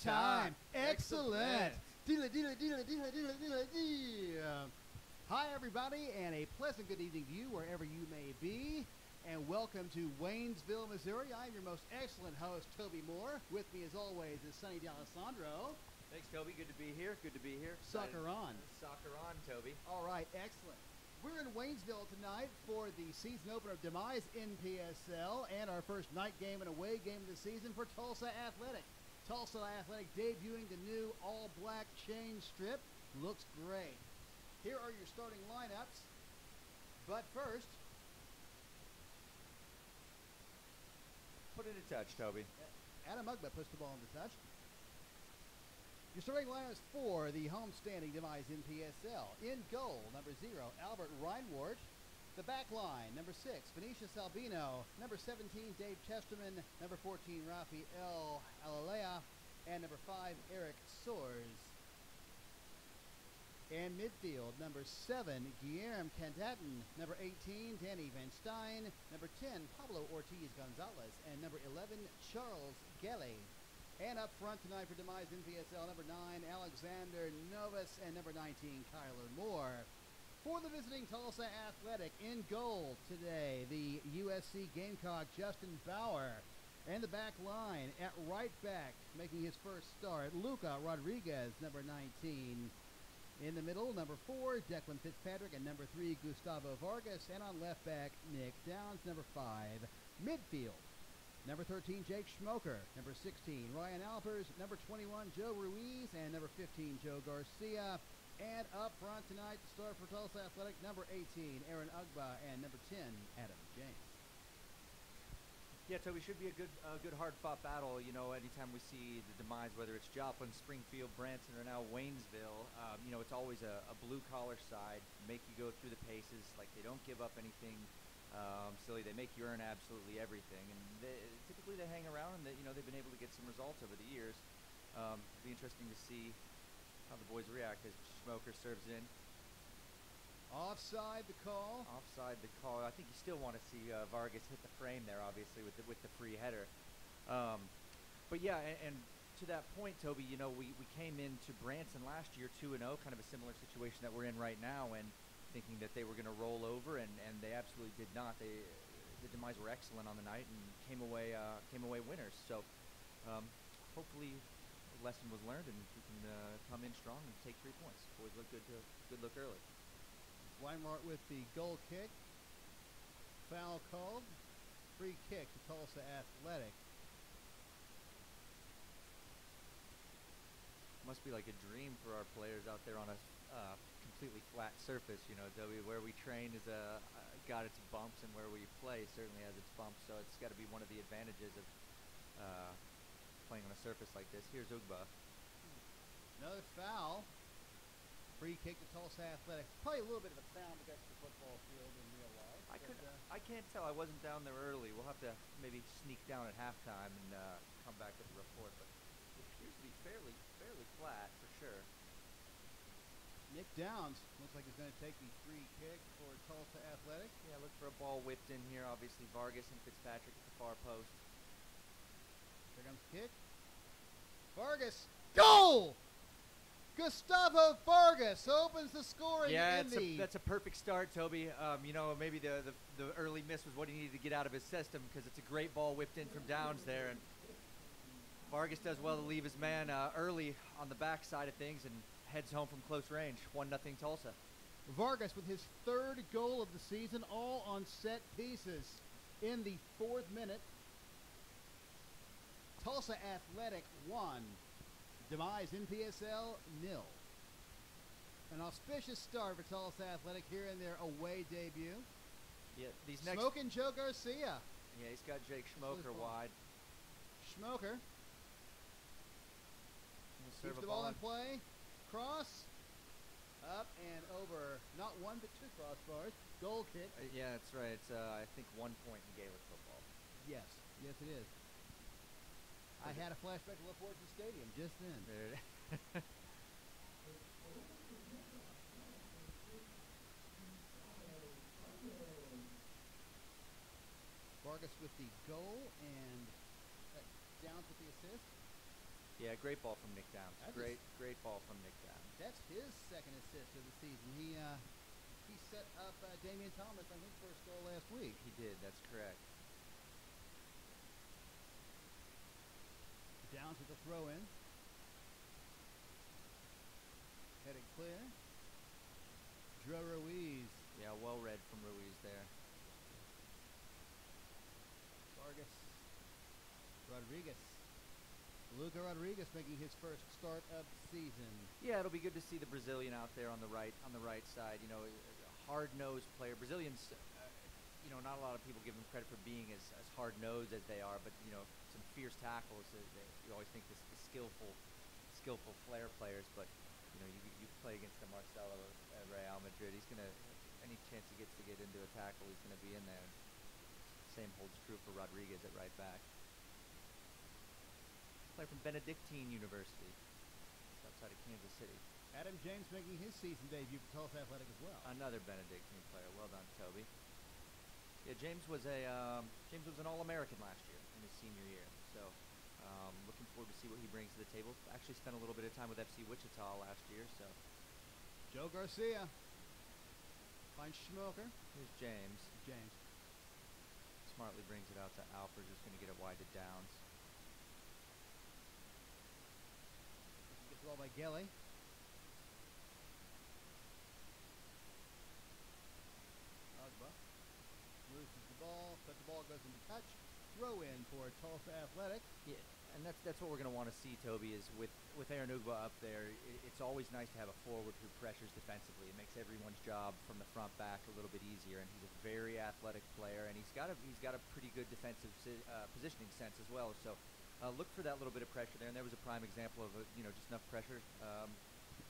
time. Excellent. Excellent. Hi, everybody, and a pleasant good evening to you wherever you may be. And welcome to Waynesville, Missouri. I'm your most excellent host, Toby Moore. With me, as always, is Sonny D'Alessandro. Thanks, Toby. Good to be here. Good to be here. Soccer on. Soccer on, Toby. All right, excellent. We're in Waynesville tonight for the season opener of Demize NPSL and our first night game and away game of the season for Tulsa Athletic. Tulsa Athletic debuting the new all-black chain strip. Looks great. Here are your starting lineups. But first, Put it in touch, Toby. Adam Ugba puts the ball in the touch. Your starting lineups for the homestanding Demize NPSL. In goal, number 0, Albert Reinwart. The back line, number 6, Venetia Salvino. Number 17, Dave Chesterman. Number 14, Rafael Alalea. And number 5, Eric Soares. And midfield, number 7, Guillermo Candatin. Number 18, Danny Van Stein. Number 10, Pablo Ortiz Gonzalez. And number 11, Charles Gele. And up front tonight for Demize NPSL, number 9, Alexander Novus. And number 19, Kyler Moore. For the visiting Tulsa Athletic, in goal today, the USC Gamecock Justin Bauer. And the back line at right back, making his first start, Luca Rodriguez, number 19. In the middle, number 4, Declan Fitzpatrick, and number 3, Gustavo Vargas. And on left back, Nick Downs, number 5. Midfield, number 13, Jake Schmoker. Number 16, Ryan Alpers. Number 21, Joe Ruiz. And number 15, Joe Garcia. And up front tonight, to start for Tulsa Athletic, number 18, Aaron Ugba. And number 10, Adam James. Yeah, Toby, should be a good hard-fought battle. You know, anytime we see the Demize, whether it's Joplin, Springfield, Branson, or now Waynesville, you know, it's always a blue-collar side. Make you go through the paces. Like, they don't give up anything silly. They make you earn absolutely everything. And typically they hang around, and you know, they've been able to get some results over the years. It'll be interesting to see how the boys react as Schmoker serves in. Offside the call. Offside the call. I think you still want to see Vargas hit the frame there, obviously, with the free header. But yeah, and to that point, Toby, you know, we came into Branson last year 2-0, kind of a similar situation that we're in right now, and thinking that they were going to roll over, and they absolutely did not. The Demize were excellent on the night and came away winners. So hopefully the lesson was learned, and we can come in strong and take 3 points. Boys look good look early. Weinmart with the goal kick. Foul called. Free kick to Tulsa Athletic. Must be like a dream for our players out there on a completely flat surface. You know, Toby, where we train is got its bumps, and where we play certainly has its bumps. So it's got to be one of the advantages of playing on a surface like this. Here's Ugba. Another foul. Free kick to Tulsa Athletic. Probably a little bit of a sound against the football field in real life. I can't tell. I wasn't down there early. We'll have to maybe sneak down at halftime and come back with a report. But it appears to be fairly flat for sure. Nick Downs looks like he's going to take the free kick for Tulsa Athletic. Yeah, look for a ball whipped in here. Obviously Vargas and Fitzpatrick at the far post. Here comes the kick. Vargas. Goal! Gustavo Vargas opens the scoring. Yeah, that's a perfect start, Toby. You know, maybe the early miss was what he needed to get out of his system, because it's a great ball whipped in from Downs there, and Vargas does well to leave his man early on the back side of things and heads home from close range. 1-0 Tulsa. Vargas with his 3rd goal of the season, all on set pieces in the 4th minute. Tulsa Athletic 1. Demize NPSL 0. An auspicious start for Tulsa Athletic here in their away debut. Yeah, Smoking Joe Garcia. Yeah, he's got Jake Schmoker wide. Schmoker keeps the ball in play. Cross. Up and over. Not 1 but 2 crossbars. Goal kick. Yeah, that's right. It's I think 1 point in Gaelic football. Yes. Yes, it is. I had a flashback to LaFortune Stadium just then. There it is. Vargas with the goal, and Downs with the assist. Yeah, great ball from Nick Downs. That's Great ball from Nick Downs. That's his second assist of the season. He set up Damian Thomas on his first goal last week. He did. That's correct. Downs with the throw in. Headed clear. Drew Ruiz. Yeah, well read from Ruiz there. Vargas. Rodriguez. Luca Rodriguez making his first start of the season. Yeah, it'll be good to see the Brazilian out there on the right side. You know, a hard-nosed player. Brazilians, you know, not a lot of people give them credit for being as hard-nosed as they are, but you know, some fierce tackles. You always think the skillful flair players, but you know, you play against the Marcelo at Real Madrid. He's gonna, any chance he gets to get into a tackle, he's gonna be in there. Same holds true for Rodriguez at right back. Player from Benedictine University, outside of Kansas City. Adam James making his season debut for Tulsa Athletic as well. Another Benedictine player. Well done, Toby. Yeah, James was an All-American last year in his senior year. So, looking forward to see what he brings to the table. Actually spent a little bit of time with FC Wichita last year. So, Joe Garcia finds Schmoker. Here's James. James smartly brings it out to Alford, just going to get it wide to Downs. Gets the ball by Gelly. Ogba loses the ball, but the ball goes into touch. Throw in for Tulsa Athletic. Yeah, and that's what we're going to want to see, Toby, is with Aaron Ugba up there, it's always nice to have a forward who pressures defensively. It makes everyone's job from the front back a little bit easier, and he's a very athletic player, and he's got a pretty good defensive positioning sense as well. So look for that little bit of pressure there, and there was a prime example of just enough pressure.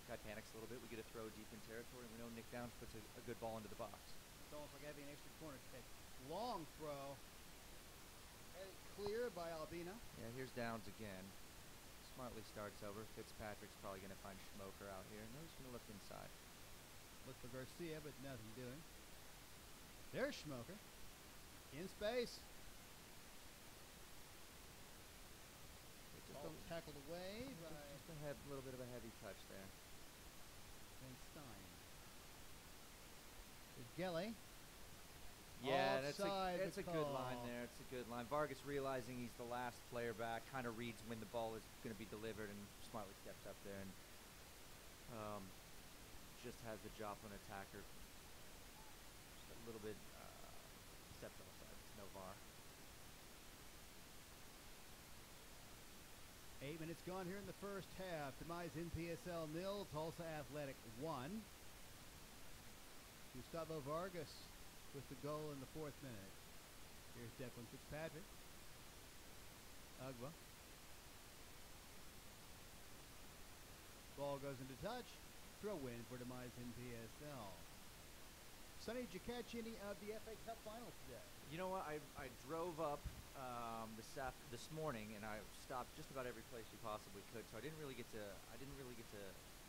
Guy panics a little bit. We get a throw deep in territory, and we know Nick Downs puts a good ball into the box. It's almost like having an extra corner kick. Long throw. Clear by Albina. Yeah, here's Downs again. Smartly starts over. Fitzpatrick's probably going to find Schmoker out here. No, he's going to look inside. Look for Garcia, but nothing doing. There's Schmoker. In space. Ball tackled away by... Just a little bit of a heavy touch there. And Stein. There's Gelly. Yeah, that's a call. good line there. It's a good line. Vargas realizing he's the last player back, kind of reads when the ball is going to be delivered and smartly steps up there and just has the Joplin attacker just a little bit steps offside. It's no VAR. 8 minutes gone here in the first half. Demize NPSL 0, Tulsa Athletic 1. Gustavo Vargas with the goal in the 4th minute. Here's Declan Fitzpatrick. Ugba. Ball goes into touch. Throw in for Demize NPSL. Sonny, did you catch any of the FA Cup finals today? You know what? I drove up this morning, and I stopped just about every place you possibly could. So I didn't really get to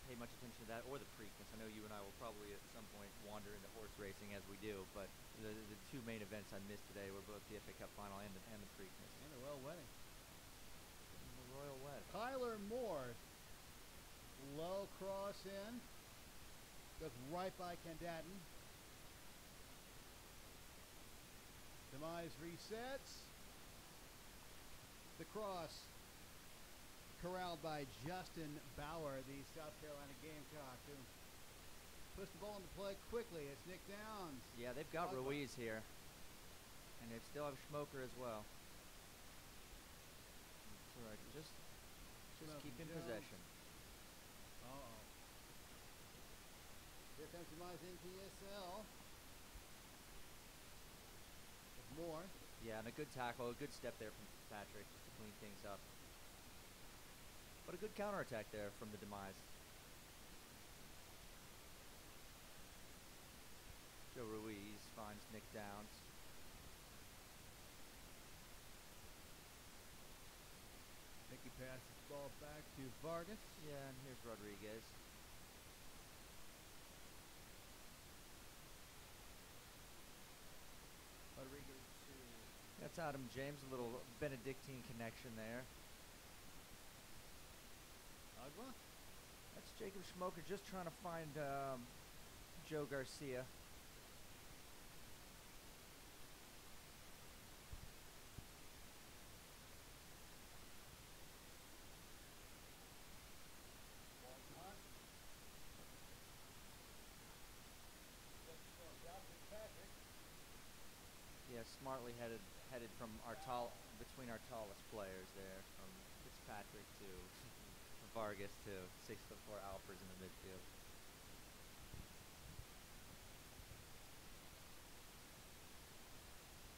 pay much attention to that or the Preakness. I know you and I will probably at some point wander into horse racing as we do, but the two main events I missed today were both the FA Cup final and the Preakness. And the Royal Wedding. And the Royal Wedding. Tyler Moore. Low cross in. Goes right by Candatin. Demize resets. The cross corralled by Justin Bauer, the South Carolina Gamecock, who puts the ball into play quickly. It's Nick Downs. Yeah, they've got Ruiz here, and they still have Schmoker as well. It's all right. Just keep in possession. Uh-oh. Here comes Demize NPSL. With Moore. Yeah, and a good tackle, a good step there from Patrick just to clean things up. But a good counterattack there from the Demize. Joe Ruiz finds Nick Downs. Mickey passes the ball back to Vargas. Yeah, and here's Rodriguez. Rodriguez to... That's Adam James, a little Benedictine connection there. Agua. That's Jacob Schmoker just trying to find Joe Garcia. Yeah, smartly headed from between our tallest players there, from Fitzpatrick to Vargas to 6'4" Alpers in the midfield.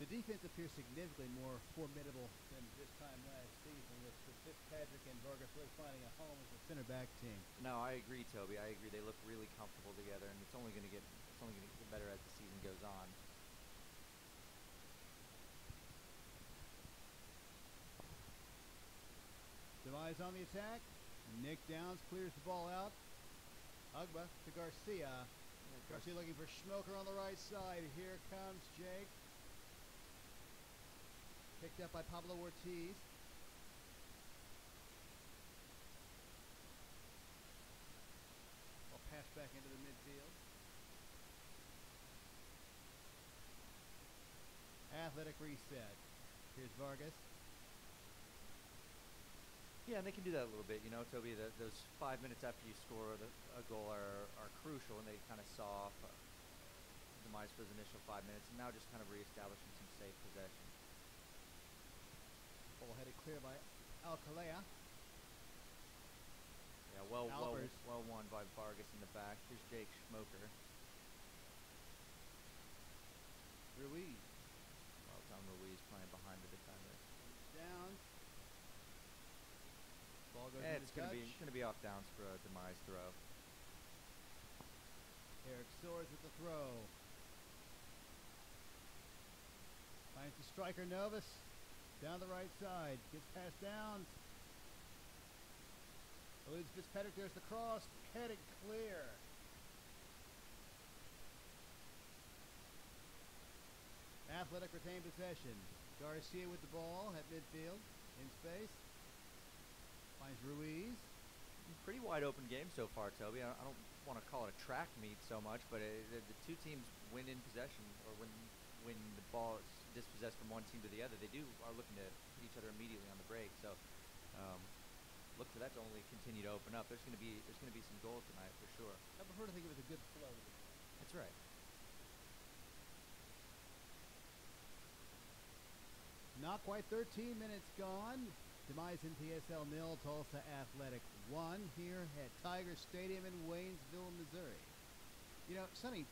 The defense appears significantly more formidable than this time last season, with Fitzpatrick and Vargas really finding a home as a center back team. No, I agree, Toby. I agree. They look really comfortable together, and it's only going to get better as the season goes on. Demize on the attack. Nick Downs clears the ball out. Ugba to Garcia. Garcia looking for Schmoker on the right side. Here comes Jake. Picked up by Pablo Ortiz. Ball passed back into the midfield. Athletic reset. Here's Vargas. Yeah, and they can do that a little bit, you know, Toby. Those 5 minutes after you score a goal are crucial, and they kind of saw off Demize for his initial 5 minutes, and now just kind of reestablishing some safe possession. Ball headed clear by Alcalá. Yeah, well won by Vargas in the back. Here's Jake Schmoker. Ruiz. Well done, Ruiz playing behind the defender. Down. Ball goes it's going to be off downs for a Demize throw. Eric Soares with the throw. Finds the striker Novus down the right side. Gets past Downs. Eludes Fitzpatrick. There's the cross. Headed clear. Athletic retained possession. Garcia with the ball at midfield. In space. Finds Ruiz. Pretty wide open game so far, Toby. I don't want to call it a track meet so much, but the two teams win in possession, or when the ball is dispossessed from one team to the other, they are looking to hit each other immediately on the break. So look for that to only continue to open up. There's going to be some goals tonight for sure. I prefer to think it was a good flow. That's right. Not quite 13 minutes gone. Demize NPSL 0, Tulsa Athletic 1 here at Tiger Stadium in Waynesville, Missouri. You know, Sonny,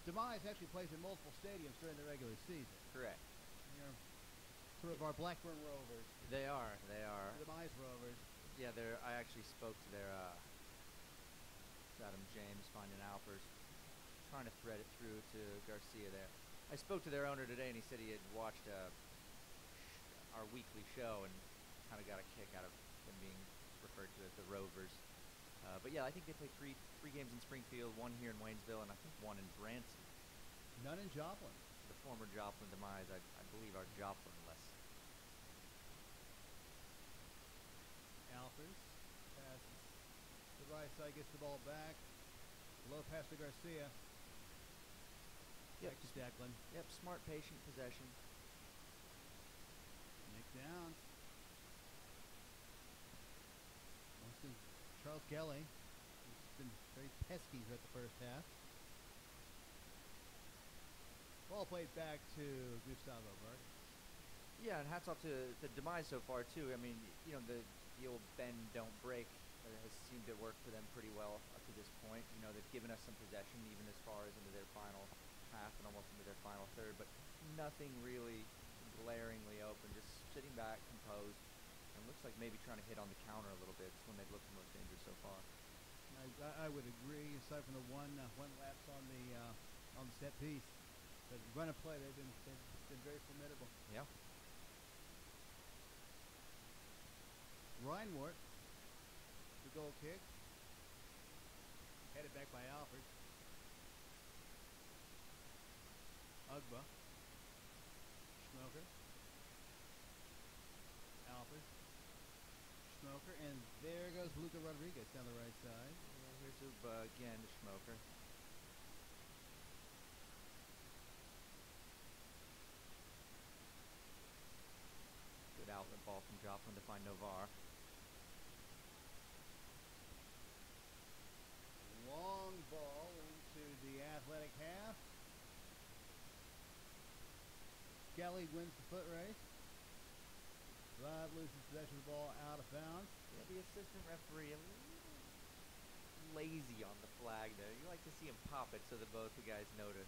Demize actually plays in multiple stadiums during the regular season. Correct. They're sort of our Blackburn Rovers. They are. The Demize Rovers. Yeah, I actually spoke to their Adam James finding Alpers, trying to thread it through to Garcia there. I spoke to their owner today, and he said he had watched our weekly show and kind of got a kick out of them being referred to as the Rovers. But yeah, I think they play three games in Springfield, one here in Waynesville, and I think one in Branson. None in Joplin. The former Joplin Demize, I believe, are Joplin-less. Alpers passes to the right side, gets the ball back. Low pass to Garcia. Yep. Back to Declan. Yep, smart, patient possession. Nick Downs. Charles Gelly, who's been very pesky throughout the first half. Ball played back to Gustavo Vargas. Yeah, and hats off to the Demize so far too. I mean, you know, the old bend don't break has seemed to work for them pretty well up to this point. You know, they've given us some possession even as far as into their final half and almost into their final third, but nothing really glaringly open. Just sitting back, composed. And looks like maybe trying to hit on the counter a little bit. It's when they've looked the most dangerous so far. I would agree. Aside from the one lapse on the set piece, but run of play they've been very formidable. Yeah. Reinwart, the goal kick, headed back by Alfred. Ugba, Schmoker, Alfred. Schmoker, and there goes Luca Rodriguez down the right side. Here's again to Schmoker. Good outlet ball from Joplin to find Novar. Long ball into the Athletic half. Kelly wins the foot race. Rod loses possession of the ball out of bounds. Yeah, the assistant referee a little lazy on the flag there. You like to see him pop it so that both the guys know to,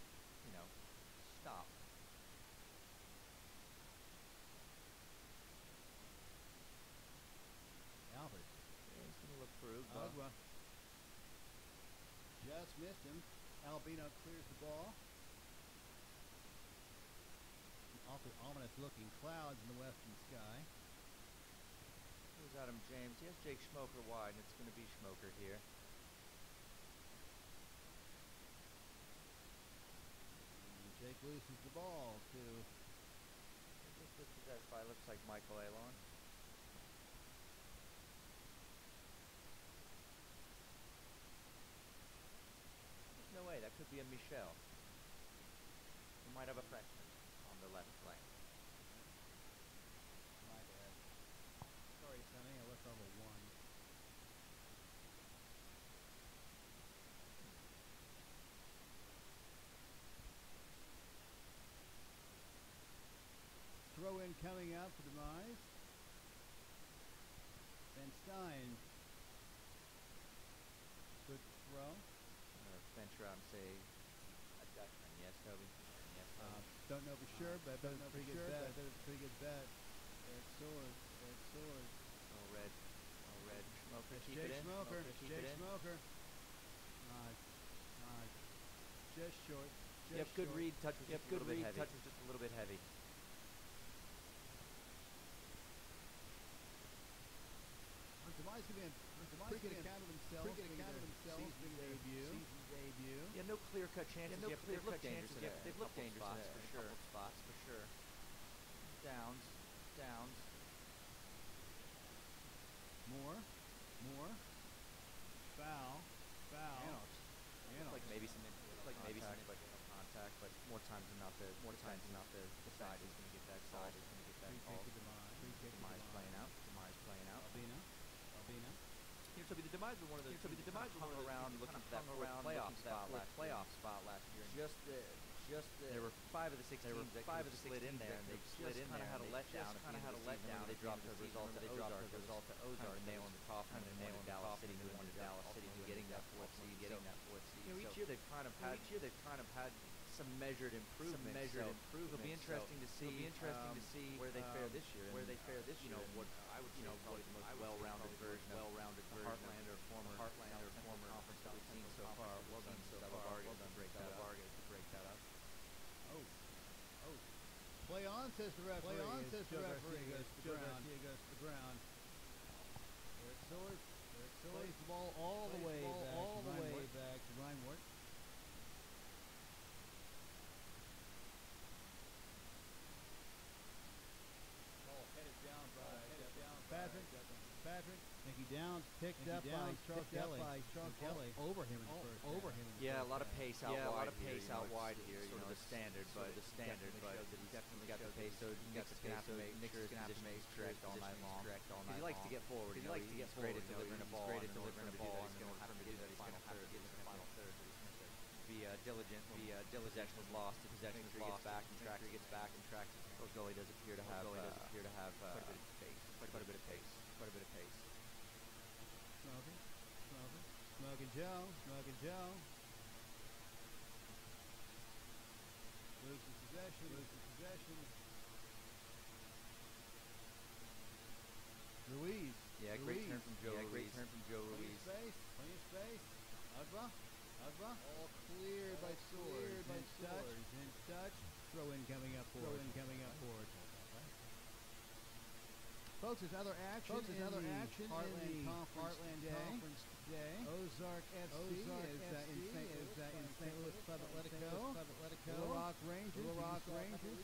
stop. Albert. Yeah, he's going to look through. Agua. Just missed him. Albino clears the ball. Awfully ominous looking clouds in the western sky. Here's Adam James. He has Jake Schmoker wide, and it's going to be Schmoker here. And Jake loses the ball to... This was possessed by, looks like Michael Alon. There's no way. That could be a Michel. We might have a freshman on the left flank. My bad. Sorry, Sonny. I left off a 1. Throw in coming out for Demize. Van Stein. Good throw. Venture out and say a Dutchman. Yes, Toby. Yes, Toby. Don't know for sure, but that's a pretty good bet. Pretty good bet. Eric Swords. All red. Schmoker, keep Jake it in. Schmoker. Keep Jake it in. Schmoker. Just short. Yep, good read. Touch was just a little bit heavy. Touch was just a little bit heavy. Demize going to pretty good account of themselves. Season debut. Yeah, no clear-cut chances. They've looked dangerous in it. They've looked dangerous in it, for sure. Spots, for sure. Downs. More. Foul. Like maybe some contact, but more times than not the side is going to get that call. Demize playing out. Albino. So the Demize were one of those hung around looking for that playoff spot last year. There were 5 of the 6 teams that slid in there, and they just kind of had a letdown. They dropped the result to Ozark, nail in the coffin, and nail in Dallas City, who wanted Dallas City getting that 4th seed. Each year they've kind of had some measured improvement. It'll be interesting to see where they fare this year. What I would say probably the most well-rounded version of Heartlander, former conference that we've seen so far. Well done, Vargas to break that up. Oh. Play on, says the referee. Joe Garcia goes to the ground. Eric Swords plays the ball all the way back to Reinwart. Patrick. Mickey Downs picked up by Charles Kelly. Over him in the first. Yeah, a lot of pace out wide here. Sort of the standard, but he's definitely got the pace. So Nick's gonna have to make sure his position is correct all night long. He likes to get forward. He's great at delivering a ball. He's going to have to get to the final third. Be diligent. Possession is lost. Possession is lost. Back and tracks. Goalie does appear to have quite a bit of pace. Smoking Joe. Loses possession. Ruiz. Yeah, great turn from Joe Ruiz. Plenty of space. Agba. All cleared by Swords. In touch. Throw in coming up forward. Folks, there's other action in the Heartland Conference today. Ozark FC is in St. Louis Club Atletico. Little Rock Rangers, who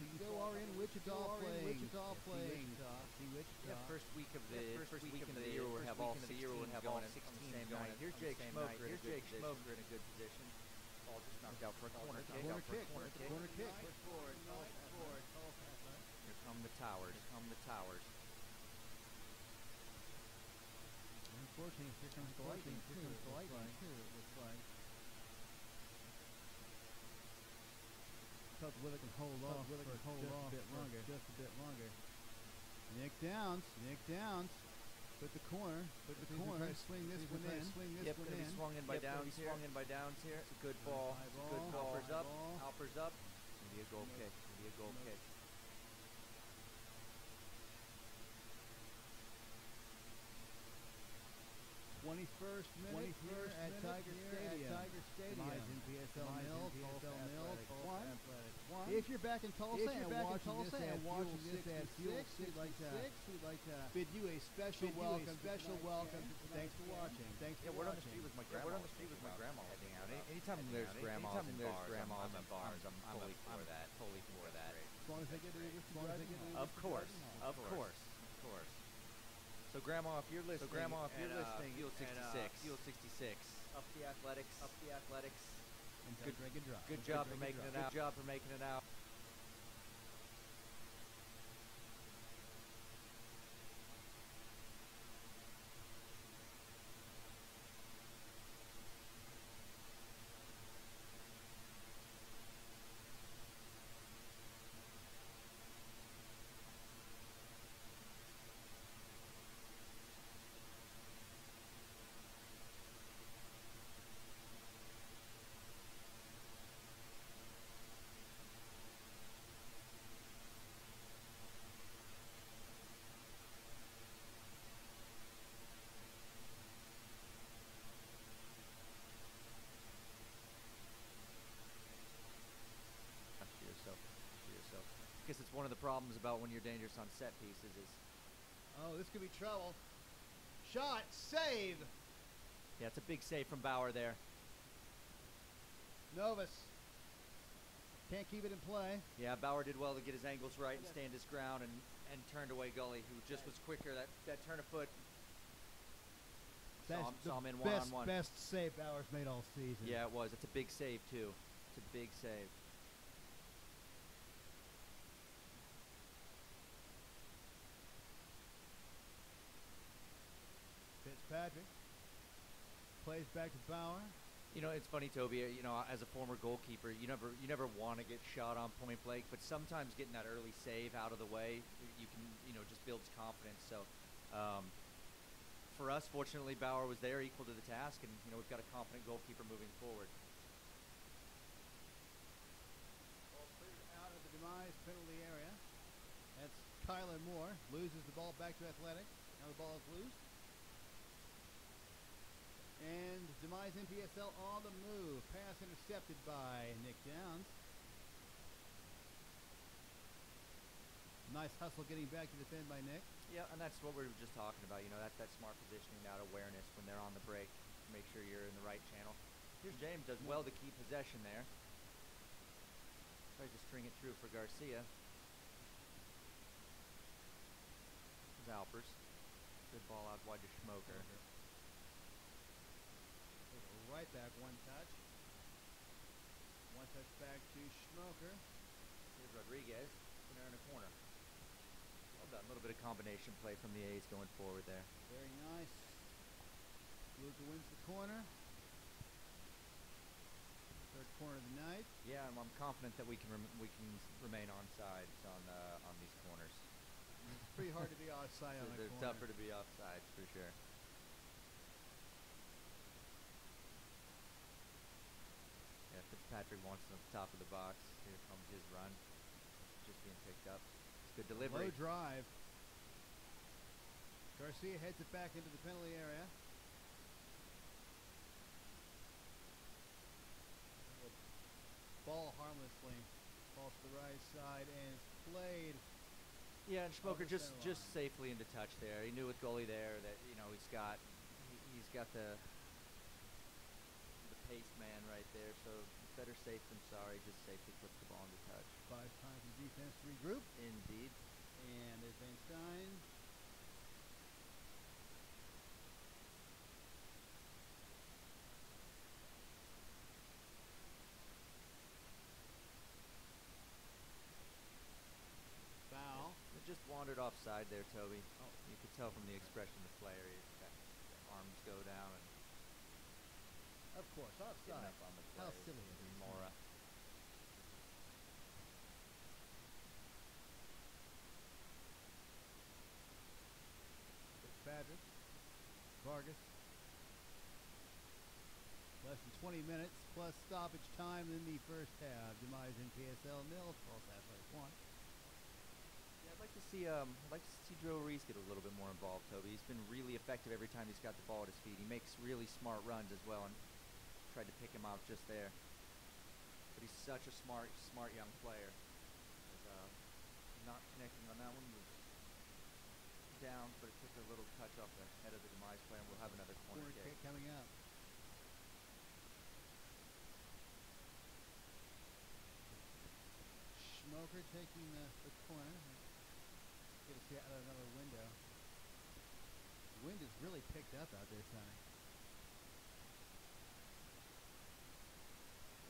you saw are in Wichita playing. Yeah, first week of the year we'll have all 16 going on the same night. Here's Jake Schmoker in a good position. Ball just knocked out for a corner kick. Corner kick. Here come the Towers. Unfortunately, here comes the lightning too. It looks like. Tough Willick can hold off just a bit longer. Nick Downs. Put the corner. Try to swing this one in. Yep, gonna be swung in by Downs here. It's a good ball. Alper's up. Maybe a goal kick. 21st minute here at Tiger Stadium. Demize NPSL nil, Tulsa Athletic 1. If you're back in Tulsa and watching this at Fuel 66, we'd like to bid you a special welcome. Thanks for watching. We're on the street with my grandma. Heading out. Anytime there's grandmas and bars, I'm fully for that. As long as they get it. Of course. So Grandma, if you're listening, Fuel 66, up the athletics. And Good job for making it out. I guess it's one of the problems about when you're dangerous on set pieces is. Oh, this could be trouble. Shot, save. Yeah, it's a big save from Bauer there. Novus can't keep it in play. Yeah, Bauer did well to get his angles right and stand his ground and turned away Gully, who just was quicker. That turn of foot. Saw him in one-on-one. Best save Bauer's made all season. Yeah, it was. It's a big save too. It's a big save. Fitzpatrick plays back to Bauer. You know, it's funny, Toby. You know, as a former goalkeeper, you never want to get shot on point blank, but sometimes getting that early save out of the way, you can, just builds confidence. So, for us, fortunately, Bauer was there, equal to the task, and we've got a confident goalkeeper moving forward. Ball cleared out of the Demize penalty area. That's Kyler Moore loses the ball back to Athletic. Now the ball is loose. And Demize NPSL on the move. Pass intercepted by Nick Downs. Nice hustle getting back to defend by Nick. Yeah, and that's what we were just talking about. That smart positioning, that awareness when they're on the break. Make sure you're in the right channel. Here's James, does well to keep possession there. Tries to string it through for Garcia. There's Alpers. Good ball out wide to Schmoker. Right back, one touch. One touch back to Schmoker. Here's Rodriguez in there in the corner. Love that little bit of combination play from the A's going forward there. Very nice. Luca wins the corner. Third corner of the night. Yeah, and I'm confident that we can remain onside on these corners. It's pretty hard to be offside on a corner. They're tougher to be offside for sure. Fitzpatrick wants it at the top of the box. Here comes his run. Just being picked up. It's good delivery. Low drive. Garcia heads it back into the penalty area. Ball harmlessly falls to the right side and it's played. Yeah, and Schmoker just safely into touch there. He knew with goalie there that he's got the pace man right there, so better safe than sorry. Just safely puts the ball into touch. 5 times in defense to regroup. Indeed. And there's Van Stein. offside there, Toby. Oh, You could tell from the expression of the player, the arms go down and of course, getting offside. up on the How play. silly it is. Mora. Fitzpatrick, Vargas. Less than 20 minutes plus stoppage time in the first half. Demize NPSL 0, Tulsa Athletic 1. Yeah, I'd like to see Joe Reese get a little bit more involved, Toby. He's been really effective every time he's got the ball at his feet. He makes really smart runs as well, and tried to pick him out just there. But he's such a smart young player. Not connecting on that one was down, but it took a little touch off the head of the Demize player, and we'll have another corner kick coming up. Smoker taking the corner. Get to see it out of another window. Wind has really picked up out there, Sonny.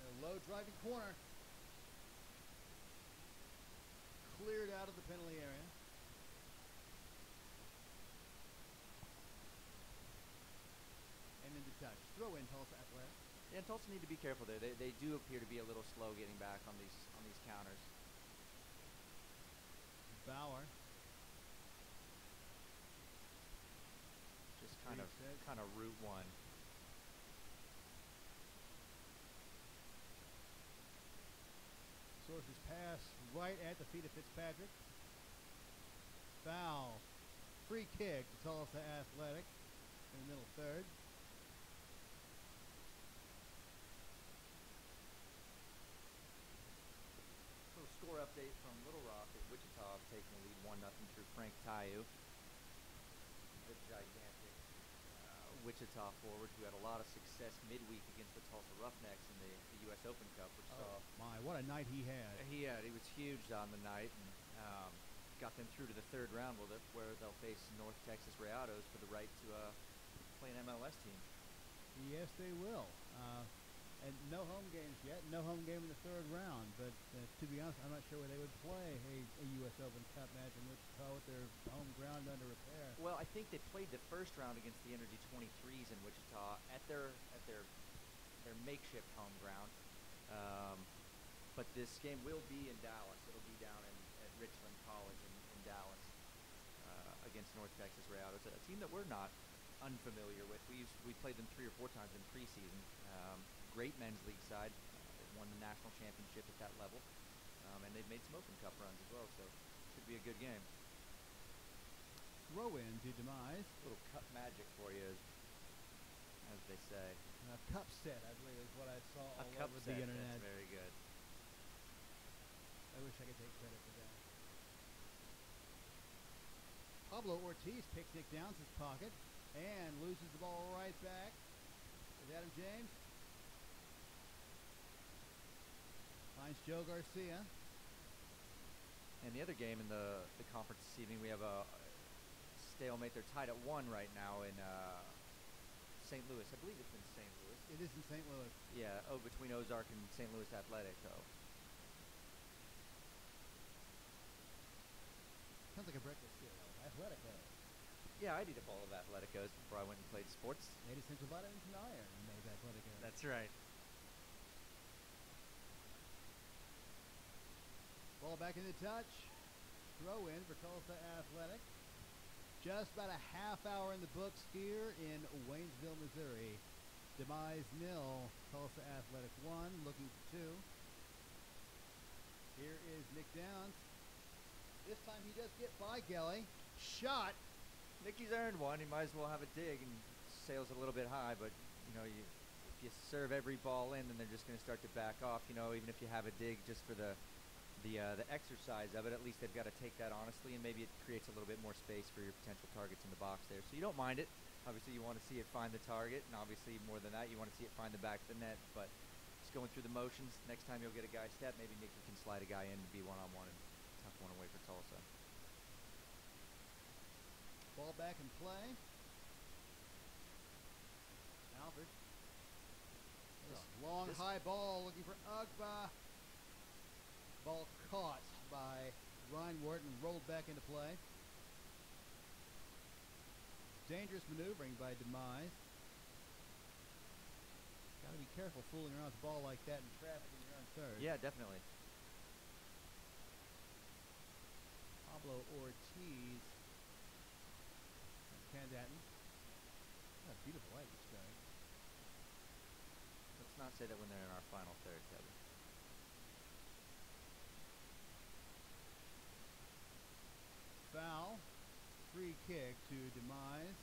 A low driving corner. Cleared out of the penalty area. And into touch. Throw in Tulsa Athletic. Yeah, and Tulsa need to be careful there. They do appear to be a little slow getting back on these counters. Bauer. Just kind of route one. Sources pass right at the feet of Fitzpatrick. Foul. Free kick to Tulsa Athletic in the middle third. So score update from Little Rock as Wichita taking the lead 1-0 through Frank Tayu. The gigantic Wichita forward who had a lot of success midweek against the Tulsa Roughnecks in the U.S. Open Cup, which My, what a night he had. He was huge on the night, and got them through to the third round where they'll face North Texas Rayados for the right to play an MLS team. Yes, they will. And no home games yet. No home game in the third round. But to be honest, I'm not sure where they would play a U.S. Open Cup match in Wichita with their home ground under repair. Well, I think they played the first round against the Energy 23s in Wichita at their makeshift home ground. But this game will be in Dallas. It'll be down at Richland College in Dallas against North Texas Rayados, a team that we're not unfamiliar with. We played them 3 or 4 times in preseason. Great men's league side. They've won the national championship at that level, and they've made some Open Cup runs as well. So should be a good game. Throw in to Demize. A little cup magic for you, as they say. A cup set, I believe, is what I saw all over the internet. That's very good. I wish I could take credit for that. Pablo Ortiz picks Nick Downs' pocket and loses the ball right back with Adam James. Finds Joe Garcia. And the other game in the conference this evening, we have a stalemate. They're tied at 1 right now in St. Louis. I believe it's in St. Louis. It is in St. Louis. Yeah, between Ozark and St. Louis Athletic, though. Sounds like a breakfast cereal. Athletico. Yeah, I'd eat a bowl of Atleticos before I went and played sports. 8 essential vitamins and iron made Athletico. That's right. Ball back in the touch. Throw in for Tulsa Athletic. Just about a half hour in the books here in Waynesville, Missouri. Demize 0, Tulsa Athletic 1, looking for 2. Here is Nick Downs. This time he does get by Gelly. Shot. Nicky's earned one. He might as well have a dig and sails a little bit high, but if you serve every ball in, then they're just going to start to back off. Even if you have a dig just for the exercise of it, at least they've got to take that honestly, and maybe it creates a little bit more space for your potential targets in the box there. So you don't mind it. Obviously, you want to see it find the target, and obviously more than that, you want to see it find the back of the net. But just going through the motions. Next time you'll get a guy step, maybe Nicky can slide a guy in to be one-on-one, and tough one away for Tulsa. Ball back in play. Alfred. Long high ball looking for Ugba. Ball caught by Ryan Wharton, rolled back into play. Dangerous maneuvering by Demize. Got to be careful fooling around with the ball like that in traffic when you're on third. Yeah, definitely. Pablo Ortiz. Candatin. What a beautiful light this guy. Let's not say that when they're in our final third, Toby. Foul. Free kick to Demize.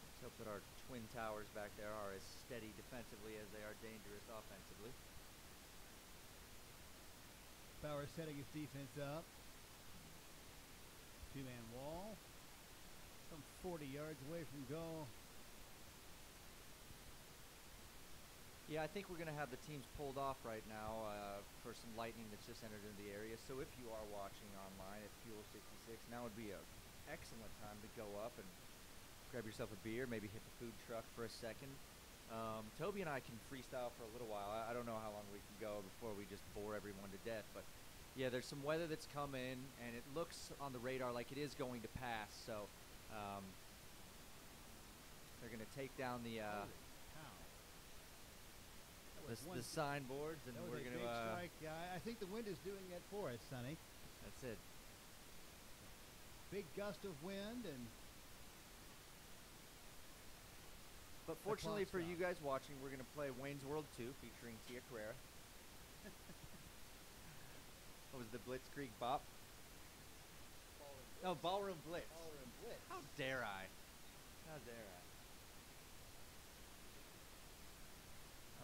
Let's hope that our twin towers back there are as steady defensively as they are dangerous offensively. Bauer setting his defense up. Two-man wall. Some 40 yards away from goal. Yeah, I think we're going to have the teams pulled off right now for some lightning that's just entered into the area. So if you are watching online at Fuel 66, now would be an excellent time to go up and grab yourself a beer, maybe hit the food truck for a second. Toby and I can freestyle for a little while. I don't know how long we can go before we just bore everyone to death. But, yeah, there's some weather that's come in, and it looks on the radar like it is going to pass. So they're going to take down the signboards, and we're going to strike. I think the wind is doing that for us, Sonny. That's it. Big gust of wind, and but fortunately for you guys watching, we're going to play Wayne's World 2 featuring Tia Carrera. What was the Blitzkrieg Bop? Ballroom Blitz. Ballroom Blitz. How dare I? How dare I?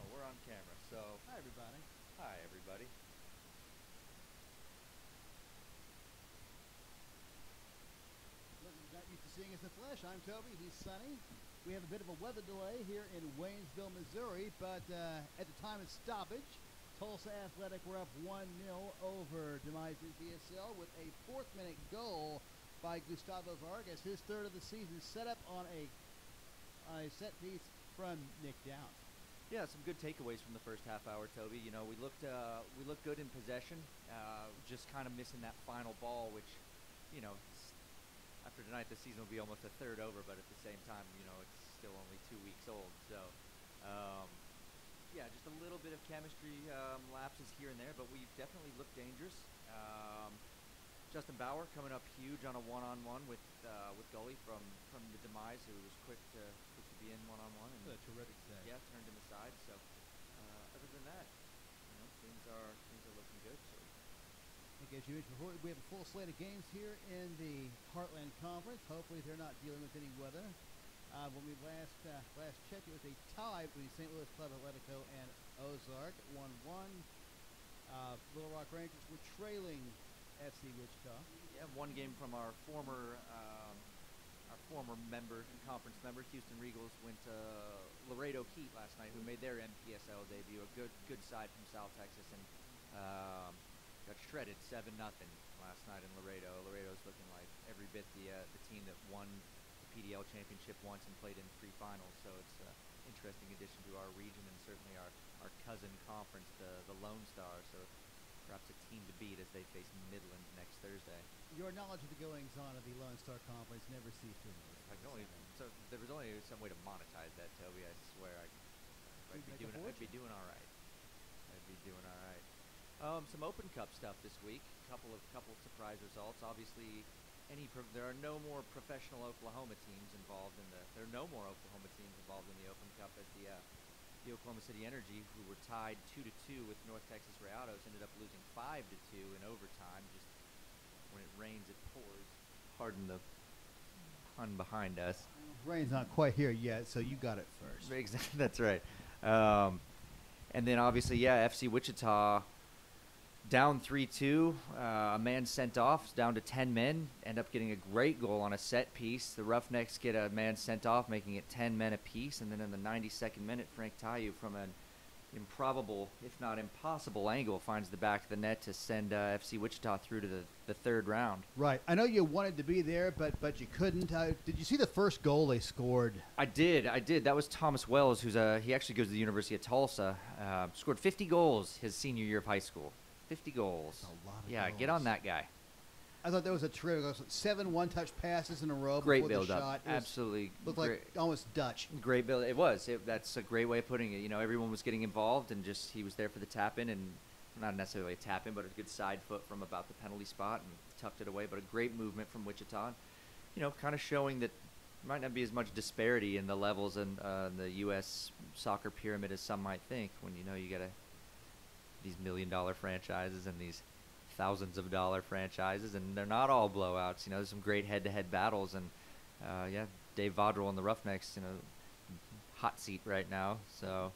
Oh, we're on camera, so. Hi, everybody. Hi, everybody. Not used to seeing us in the flesh. I'm Toby. He's Sonny. We have a bit of a weather delay here in Waynesville, Missouri, but at the time of stoppage, Tulsa Athletic were up 1-0 over Demize NPSL with a fourth-minute goal by Gustavo Vargas. His third of the season, set up on a set piece from Nick Downs. Yeah, some good takeaways from the first half hour, Toby. You know, we looked good in possession, just kind of missing that final ball, which, you know, after tonight the season will be almost a third over, but at the same time, you know, it's still only 2 weeks old. So, yeah, just a little bit of chemistry lapses here and there, but we've definitely looked dangerous. Justin Bauer coming up huge on a one-on-one with goalie from the Demize, who was quick to be in one-on-one. And a terrific save. Yeah, turned him aside. So other than that, you know, things are looking good. So. I think as you mentioned before, we have a full slate of games here in the Heartland Conference. Hopefully they're not dealing with any weather. When we last checked, it was a tie between St. Louis Club Atletico and Ozark, 1-1. Little Rock Rangers were trailing FC Wichita. Yeah, one game from our former conference member, Houston Regals, went to Laredo Heat last night, who made their NPSL debut. A good side from South Texas, and got shredded 7-0 last night in Laredo. Laredo's looking like every bit the team that won the PDL championship once and played in 3 finals. So it's an interesting addition to our region, and certainly our cousin conference, the Lone Star. So perhaps a team to beat as they face Midland next Thursday. Your knowledge of the goings-on of the Lone Star Conference never ceased to amaze. So there was only some way to monetize that, Toby. I swear I'd be doing all right. I'd be doing all right. Some Open Cup stuff this week. Couple of surprise results. Obviously, there are no more professional Oklahoma teams involved in there are no more Oklahoma teams involved in the Open Cup, as the Oklahoma City Energy, who were tied 2-2 with North Texas Rayados, ended up losing 5-2 in overtime. Just when it rains, it pours. Pardon the pun behind us. Rain's not quite here yet, so you got it first. Exactly, that's right. And then obviously, yeah, FC Wichita down 3-2. A man sent off, down to 10 men. End up getting a great goal on a set piece. The Roughnecks get a man sent off, making it 10 men apiece. And then in the 92nd minute, Frank Tayu, from an improbable, if not impossible angle, finds the back of the net to send FC Wichita through to the third round. Right. I know you wanted to be there, but you couldn't. Did you see the first goal they scored? I did. That was Thomas Wells, he actually goes to the University of Tulsa. Scored 50 goals his senior year of high school. 50 goals. A lot of Yeah, goals. get on that guy. I thought that was a terrific. 7 one-touch passes in a row Great before the build-up. shot. Absolutely. Looked like almost Dutch. Great build. It was. That's a great way of putting it. You know, everyone was getting involved, and just he was there for the tap-in, and not necessarily a tap-in, but a good side foot from about the penalty spot and tucked it away. But a great movement from Wichita. You know, kind of showing that there might not be as much disparity in the levels in the U.S. soccer pyramid as some might think. When you know you got these $1 million franchises and these thousands of dollar franchises, and they're not all blowouts. You know, there's some great head-to-head battles, and yeah, Dave Vaudrell and the Roughnecks, you know, hot seat right now. So,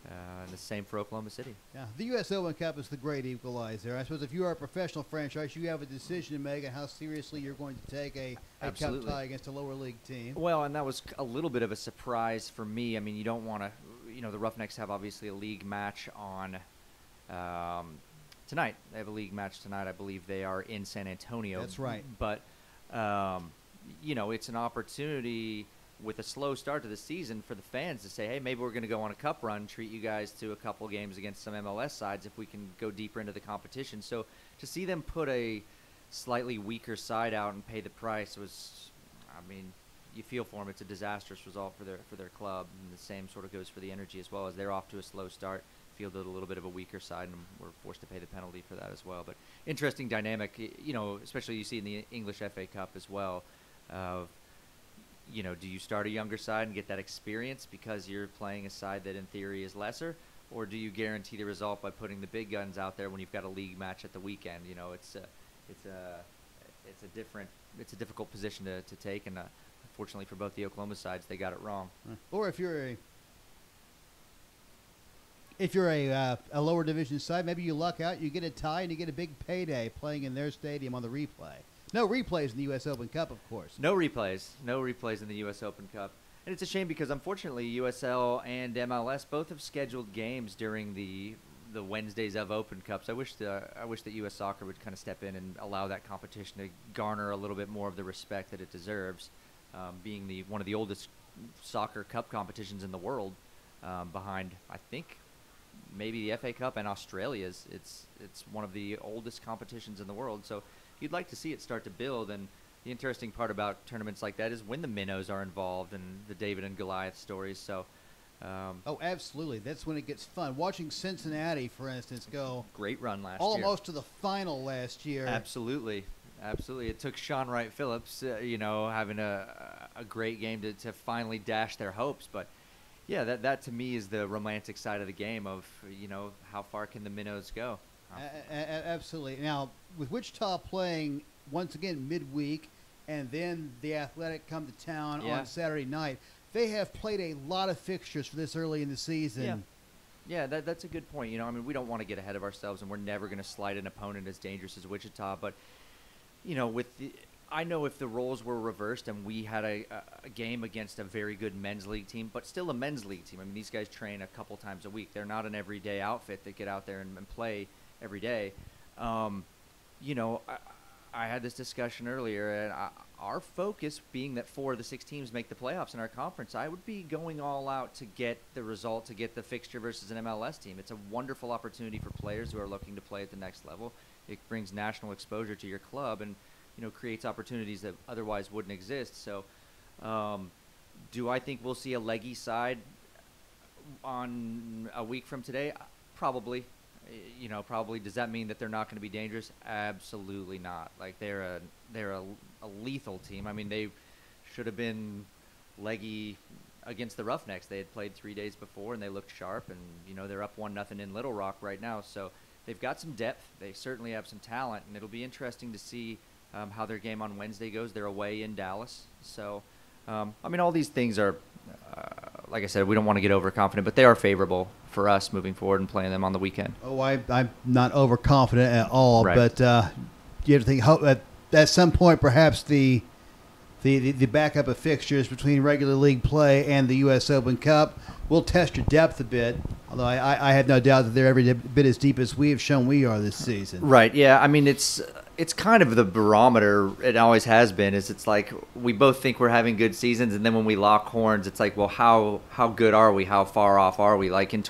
and the same for Oklahoma City. Yeah, the U.S. Open Cup is the great equalizer. I suppose if you are a professional franchise, you have a decision to make on how seriously you're going to take a cup tie against a lower league team. Well, and that was a little bit of a surprise for me. I mean, you don't want to, you know, the Roughnecks have obviously a league match on tonight. They have a league match tonight. I believe they are in San Antonio. That's right. But, you know, it's an opportunity with a slow start to the season for the fans to say, hey, maybe we're going to go on a cup run, treat you guys to a couple games against some MLS sides if we can go deeper into the competition. So to see them put a slightly weaker side out and pay the price was, I mean, you feel for them. It's a disastrous result for their club. And the same sort of goes for the Energy as well, as they're off to a slow start, fielded a little bit of a weaker side, and were forced to pay the penalty for that as well. But interesting dynamic, you know, especially you see in the English FA Cup as well, of, you know, do you start a younger side and get that experience because you're playing a side that in theory is lesser, or do you guarantee the result by putting the big guns out there when you've got a league match at the weekend? You know, it's a difficult position to take, and unfortunately for both the Oklahoma sides, they got it wrong. Or if you're a lower division side, maybe you luck out, you get a tie, and you get a big payday playing in their stadium on the replay. No replays in the U.S. Open Cup, of course. No replays in the U.S. Open Cup. And it's a shame because, unfortunately, USL and MLS both have scheduled games during the Wednesdays of Open Cups. I wish that U.S. Soccer would kind of step in and allow that competition to garner a little bit more of the respect that it deserves, being one of the oldest soccer cup competitions in the world, behind, I think, maybe the FA Cup and Australia's. It's one of the oldest competitions in the world. So you'd like to see it start to build, and the interesting part about tournaments like that is when the minnows are involved and the David and Goliath stories. So, oh, absolutely, that's when it gets fun. Watching Cincinnati, for instance, go great run last year, almost to the final last year. Absolutely. It took Sean Wright Phillips, you know, having a great game to finally dash their hopes. But yeah, that to me is the romantic side of the game of, you know, how far can the minnows go. Absolutely. Now, with Wichita playing once again midweek, and then the Athletic come to town on Saturday night, they have played a lot of fixtures for this early in the season. Yeah, that's a good point. You know, I mean, we don't want to get ahead of ourselves, and we're never going to slide an opponent as dangerous as Wichita. But, you know, I know if the roles were reversed and we had a game against a very good men's league team, but still a men's league team. I mean, these guys train a couple times a week. They're not an everyday outfit that get out there and play every day. You know, I had this discussion earlier, and our focus being that 4 of the 6 teams make the playoffs in our conference, I would be going all out to get the result, to get the fixture versus an MLS team. It's a wonderful opportunity for players who are looking to play at the next level. It brings national exposure to your club and, you know, creates opportunities that otherwise wouldn't exist. So do I think we'll see a leggy side on a week from today? Probably. You know, probably. Does that mean that they're not going to be dangerous? Absolutely not. Like, they're a lethal team. I mean, they should have been leggy against the Roughnecks. They had played 3 days before, and they looked sharp. And, you know, they're up 1-0 in Little Rock right now. So they've got some depth. They certainly have some talent, and it'll be interesting to see how their game on Wednesday goes. They're away in Dallas. So, I mean, all these things are, like I said, we don't want to get overconfident, but they are favorable for us moving forward and playing them on the weekend. Oh, I'm not overconfident at all, right. But you have to think at some point perhaps the backup of fixtures between regular league play and the U.S. Open Cup will test your depth a bit, although I have no doubt that they're every bit as deep as we have shown we are this season. Right, yeah. I mean, it's kind of the barometer. It always has been. It's like we both think we're having good seasons, and then when we lock horns, it's like, well, how good are we? How far off are we? Like in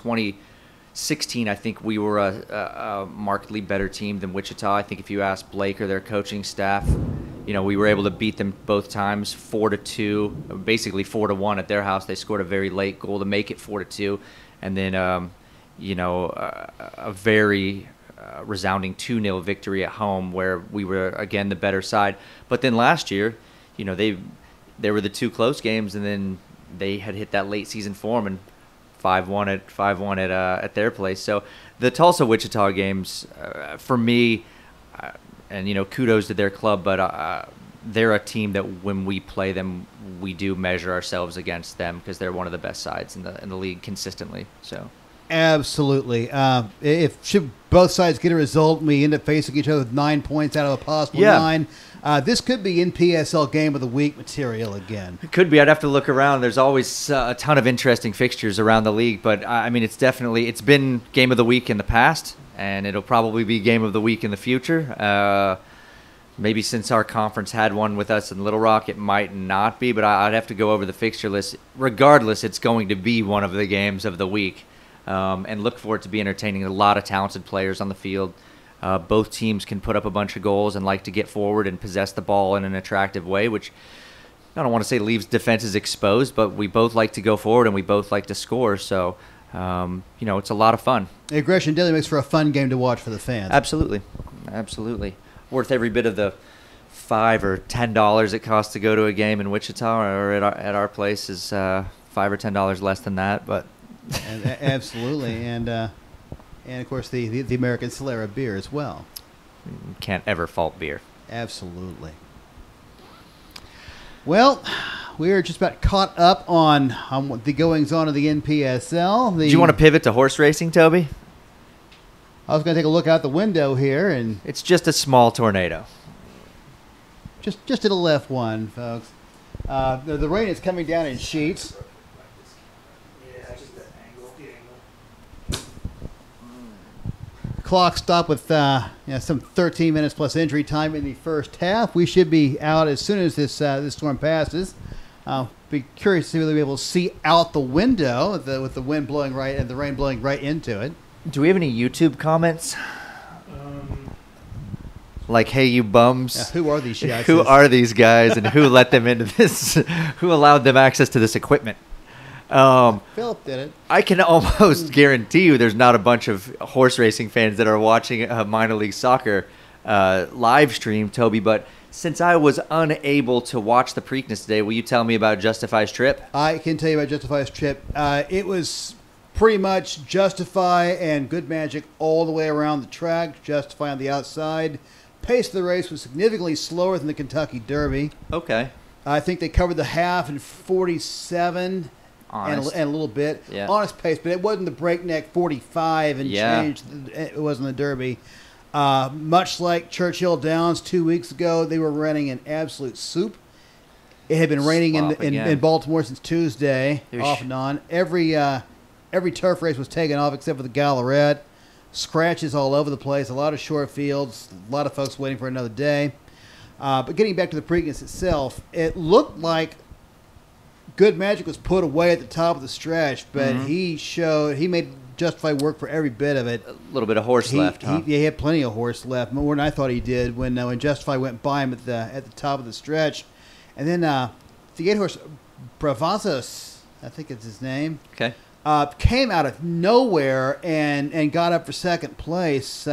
16, I think we were a markedly better team than Wichita. I think if you ask Blake or their coaching staff, we were able to beat them both times 4-2, basically 4-1 at their house. They scored a very late goal to make it 4-2, and then a very resounding 2-0 victory at home where we were again the better side. But then last year, they were the two close games, and then they had hit that late season form and 5-1 at their place. So the Tulsa Wichita games, for me, and kudos to their club, but they're a team that when we play them, we do measure ourselves against them because they're one of the best sides in the league consistently. So absolutely, should both sides get a result, and we end up facing each other with 9 points out of a possible 9. This could be NPSL Game of the Week material again. It could be. I'd have to look around. There's always a ton of interesting fixtures around the league, but it's been Game of the Week in the past, and it'll probably be Game of the Week in the future. Maybe since our conference had one with us in Little Rock, it might not be, but I'd have to go over the fixture list. Regardless, it's going to be one of the games of the week, and look for it to be entertaining. A lot of talented players on the field. Both teams can put up a bunch of goals and like to get forward and possess the ball in an attractive way, which I don't want to say leaves defenses exposed, but we both like to go forward and we both like to score. So, it's a lot of fun. Aggression Daily makes for a fun game to watch for the fans. Absolutely. Worth every bit of the $5 or $10 it costs to go to a game in Wichita, or at our place is $5 or $10 less than that. But absolutely, and of course the American Solera beer as well. Can't ever fault beer. Absolutely. Well, we are just about caught up on the goings on of the NPSL. Do you want to pivot to horse racing, Toby? I was going to take a look out the window here, and it's just a small tornado. Just to the left one, folks. The rain is coming down in sheets. Clock stopped with some 13 minutes plus injury time in the first half. We should be out as soon as this storm passes. Be curious to see whether we'll be able to see out the window with the wind blowing right and the rain blowing right into it. Do we have any YouTube comments? Like, hey, you bums. Yeah, who are these guys? Who are these guys, and who let them into this? Who allowed them access to this equipment? Philip did it. I can almost guarantee you there's not a bunch of horse racing fans that are watching a minor league soccer live stream, Toby, but since I was unable to watch the Preakness today, will you tell me about Justify's trip? I can tell you about Justify's trip. It was pretty much Justify and Good Magic all the way around the track. Justify on the outside. Pace of the race was significantly slower than the Kentucky Derby. Okay. I think they covered the half in 47 and a little bit. Yeah. Honest pace, but it wasn't the breakneck 45 and change. It wasn't the Derby. Much like Churchill Downs 2 weeks ago, they were running an absolute soup. It had been raining in Baltimore since Tuesday, off and on. Every turf race was taken off except for the Gallaret. Scratches all over the place, a lot of short fields, a lot of folks waiting for another day. But getting back to the Preakness itself, it looked like Good Magic was put away at the top of the stretch, but he made Justify work for every bit of it. A little bit of horse left, huh? He had plenty of horse left, more than I thought he did when Justify went by him at the top of the stretch. And then the 8-horse Bravazos, I think it's his name. Okay. Came out of nowhere and got up for second place.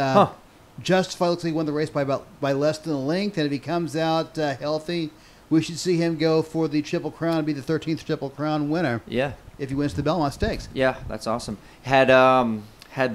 Justify looks like he won the race by less than a length, and if he comes out healthy, we should see him go for the Triple Crown and be the 13th Triple Crown winner. Yeah. If he wins the Belmont Stakes. Yeah, that's awesome. Had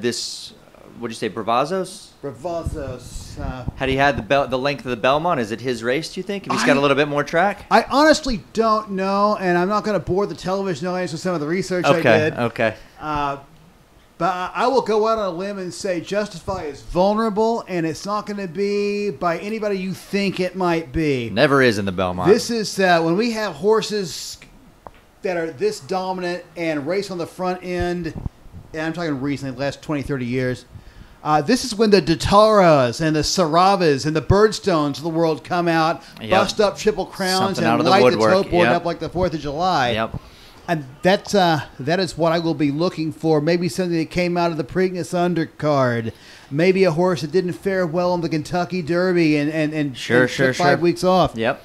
this, what'd you say, Bravazos? Bravazos. Had he had the length of the Belmont? Is it his race, do you think? If he's got a little bit more track? I honestly don't know, and I'm not going to bore the television audience with some of the research I did. Okay. But I will go out on a limb and say Justify is vulnerable, and it's not going to be by anybody you think it might be. Never is in the Belmont. This is when we have horses that are this dominant and race on the front end, and I'm talking recently, the last 20, 30 years, this is when the Dataras and the Saravas and the Birdstones of the world come out, bust up Triple Crowns, and light the tote board up like the 4th of July. Yep. And that is what I will be looking for. Maybe something that came out of the Preakness undercard. Maybe a horse that didn't fare well in the Kentucky Derby and Sure. 5 weeks off. Yep.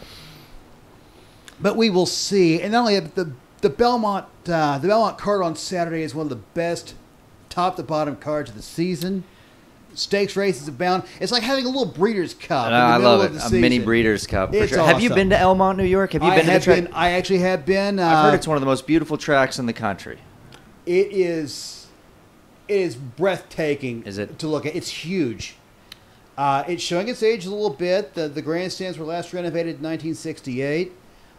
But we will see. And not only that, the Belmont card on Saturday is one of the best top to bottom cards of the season. Stakes races abound. It's like having a little Breeders' Cup. I love it. A mini Breeders' Cup. For sure. Awesome. Have you been to Elmont, New York? Have you been to the track? I actually have been. I've heard it's one of the most beautiful tracks in the country. It is breathtaking. Is it? To look at? It's huge. It's showing its age a little bit. The grandstands were last renovated in 1968.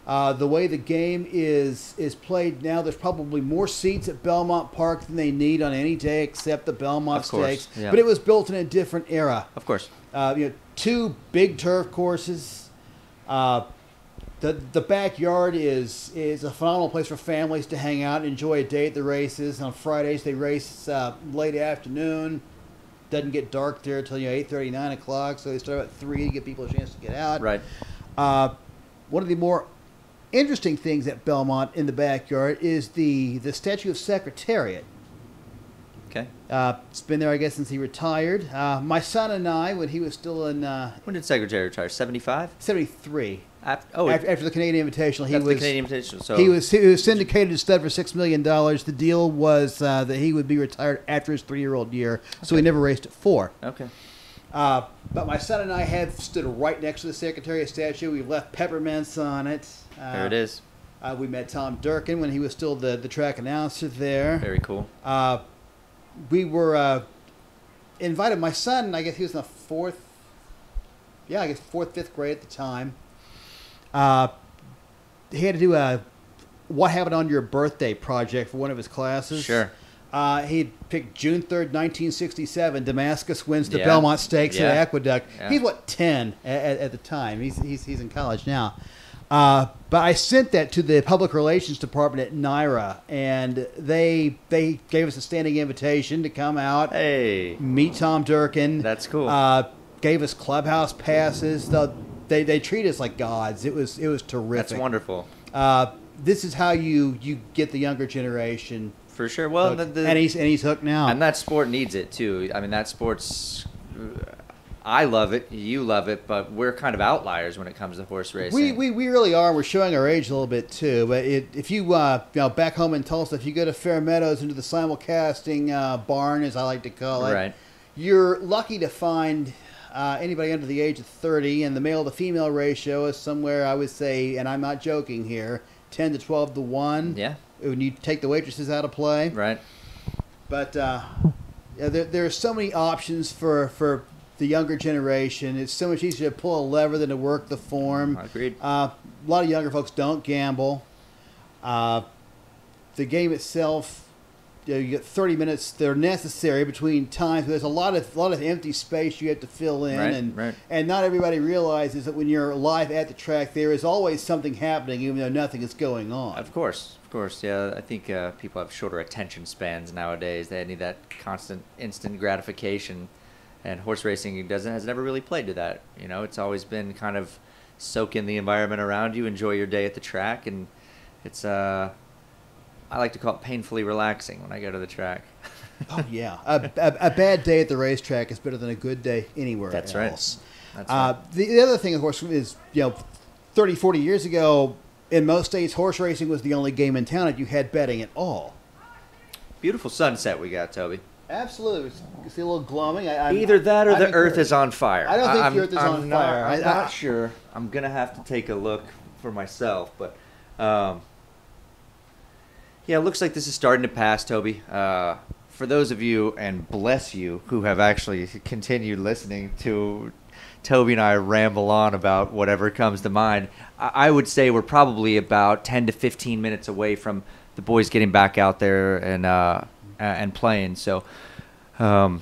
The way the game is played now, there's probably more seats at Belmont Park than they need on any day except the Belmont Stakes. Yeah. But it was built in a different era. Of course. 2 big turf courses. The backyard is a phenomenal place for families to hang out and enjoy a day at the races. On Fridays they race late afternoon. Doesn't get dark there until 8:30, 9 o'clock. So they start at 3 to give people a chance to get out. Right. One of the more interesting things at Belmont in the backyard is the statue of Secretariat. Okay. It's been there, I guess, since he retired. My son and I, when he was still in When did Secretary retire? 75? 73. After the Canadian Invitational, the Canadian Invitational. So he was syndicated to stud for $6 million. The deal was that he would be retired after his 3-year-old year, so he never raced at 4. Okay. But my son and I have stood right next to the Secretariat statue. We've left peppermints on it. There it is. We met Tom Durkin when he was still the track announcer there. Very cool. We were invited. My son, I guess he was in the 4th, 5th grade at the time. He had to do a What Happened on Your Birthday project for one of his classes. Sure. He picked June 3rd, 1967. Damascus wins the Belmont Stakes at Aqueduct. Yeah. He's 10 at the time. He's in college now. But I sent that to the public relations department at NYRA, and they gave us a standing invitation to come out, meet Tom Durkin. That's cool. Gave us clubhouse passes. They treat us like gods. It was terrific. That's wonderful. This is how you get the younger generation. For sure. Well, and he's hooked now. And that sport needs it too. I mean, that sport's. I love it. You love it, but we're kind of outliers when it comes to horse racing. We really are. We're showing our age a little bit too. But if you back home in Tulsa, if you go to Fair Meadows into the simulcasting barn, as I like to call it, right, you're lucky to find anybody under the age of 30, and the male to female ratio is somewhere, I would say, and I'm not joking here, 10 to 12 to 1. Yeah. When you take the waitresses out of play. Right. But there are so many options for the younger generation. It's so much easier to pull a lever than to work the form. Agreed. A lot of younger folks don't gamble. The game itself, you get 30 minutes. They're necessary between times. There's a lot of empty space you have to fill in, and not everybody realizes that when you're live at the track, there is always something happening, even though nothing is going on. Of course. Yeah. I think people have shorter attention spans nowadays. They need that constant, instant gratification. And horse racing has never really played to that. It's always been kind of soak in the environment around you, enjoy your day at the track, and it's I like to call it painfully relaxing when I go to the track. Oh yeah, a bad day at the racetrack is better than a good day anywhere else. That's right. The other thing, of course, is 30, 40 years ago, in most states, horse racing was the only game in town that you had betting at all. Beautiful sunset we got, Toby. Absolutely. You see a little glowing. Either that or the earth is on fire. I don't think the earth is on fire. I'm not sure. I'm going to have to take a look for myself. But, it looks like this is starting to pass, Toby. For those of you, and bless you, who have actually continued listening to Toby and I ramble on about whatever comes to mind, I would say we're probably about 10 to 15 minutes away from the boys getting back out there and playing. So I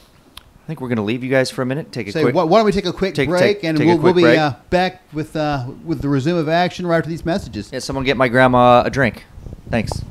think we're going to leave you guys for a minute. Why don't we take a quick break, and we'll be back with the resume of action right after these messages. Yeah, someone get my grandma a drink. Thanks.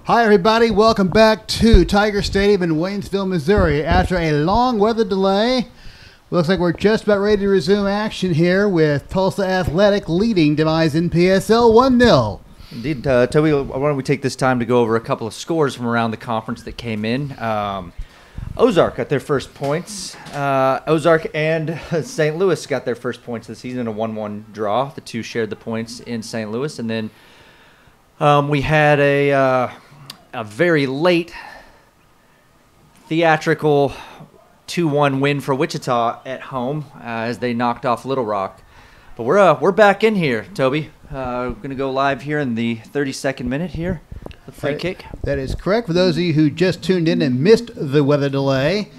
Hi, everybody. Welcome back to Tiger Stadium in Waynesville, Missouri. After a long weather delay, looks like we're just about ready to resume action here with Tulsa Athletic leading Demize NPSL 1-0. Indeed. Toby, why don't we take this time to go over a couple of scores from around the conference that came in. Ozark got their first points. Ozark and St. Louis got their first points of the season in a 1-1 draw. The two shared the points in St. Louis. And then we had a very late theatrical 2-1 win for Wichita at home as they knocked off Little Rock. But we're back in here, Toby. We're going to go live here in the 32nd minute here. The free kick. That is correct. For those of you who just tuned in and missed the weather delay,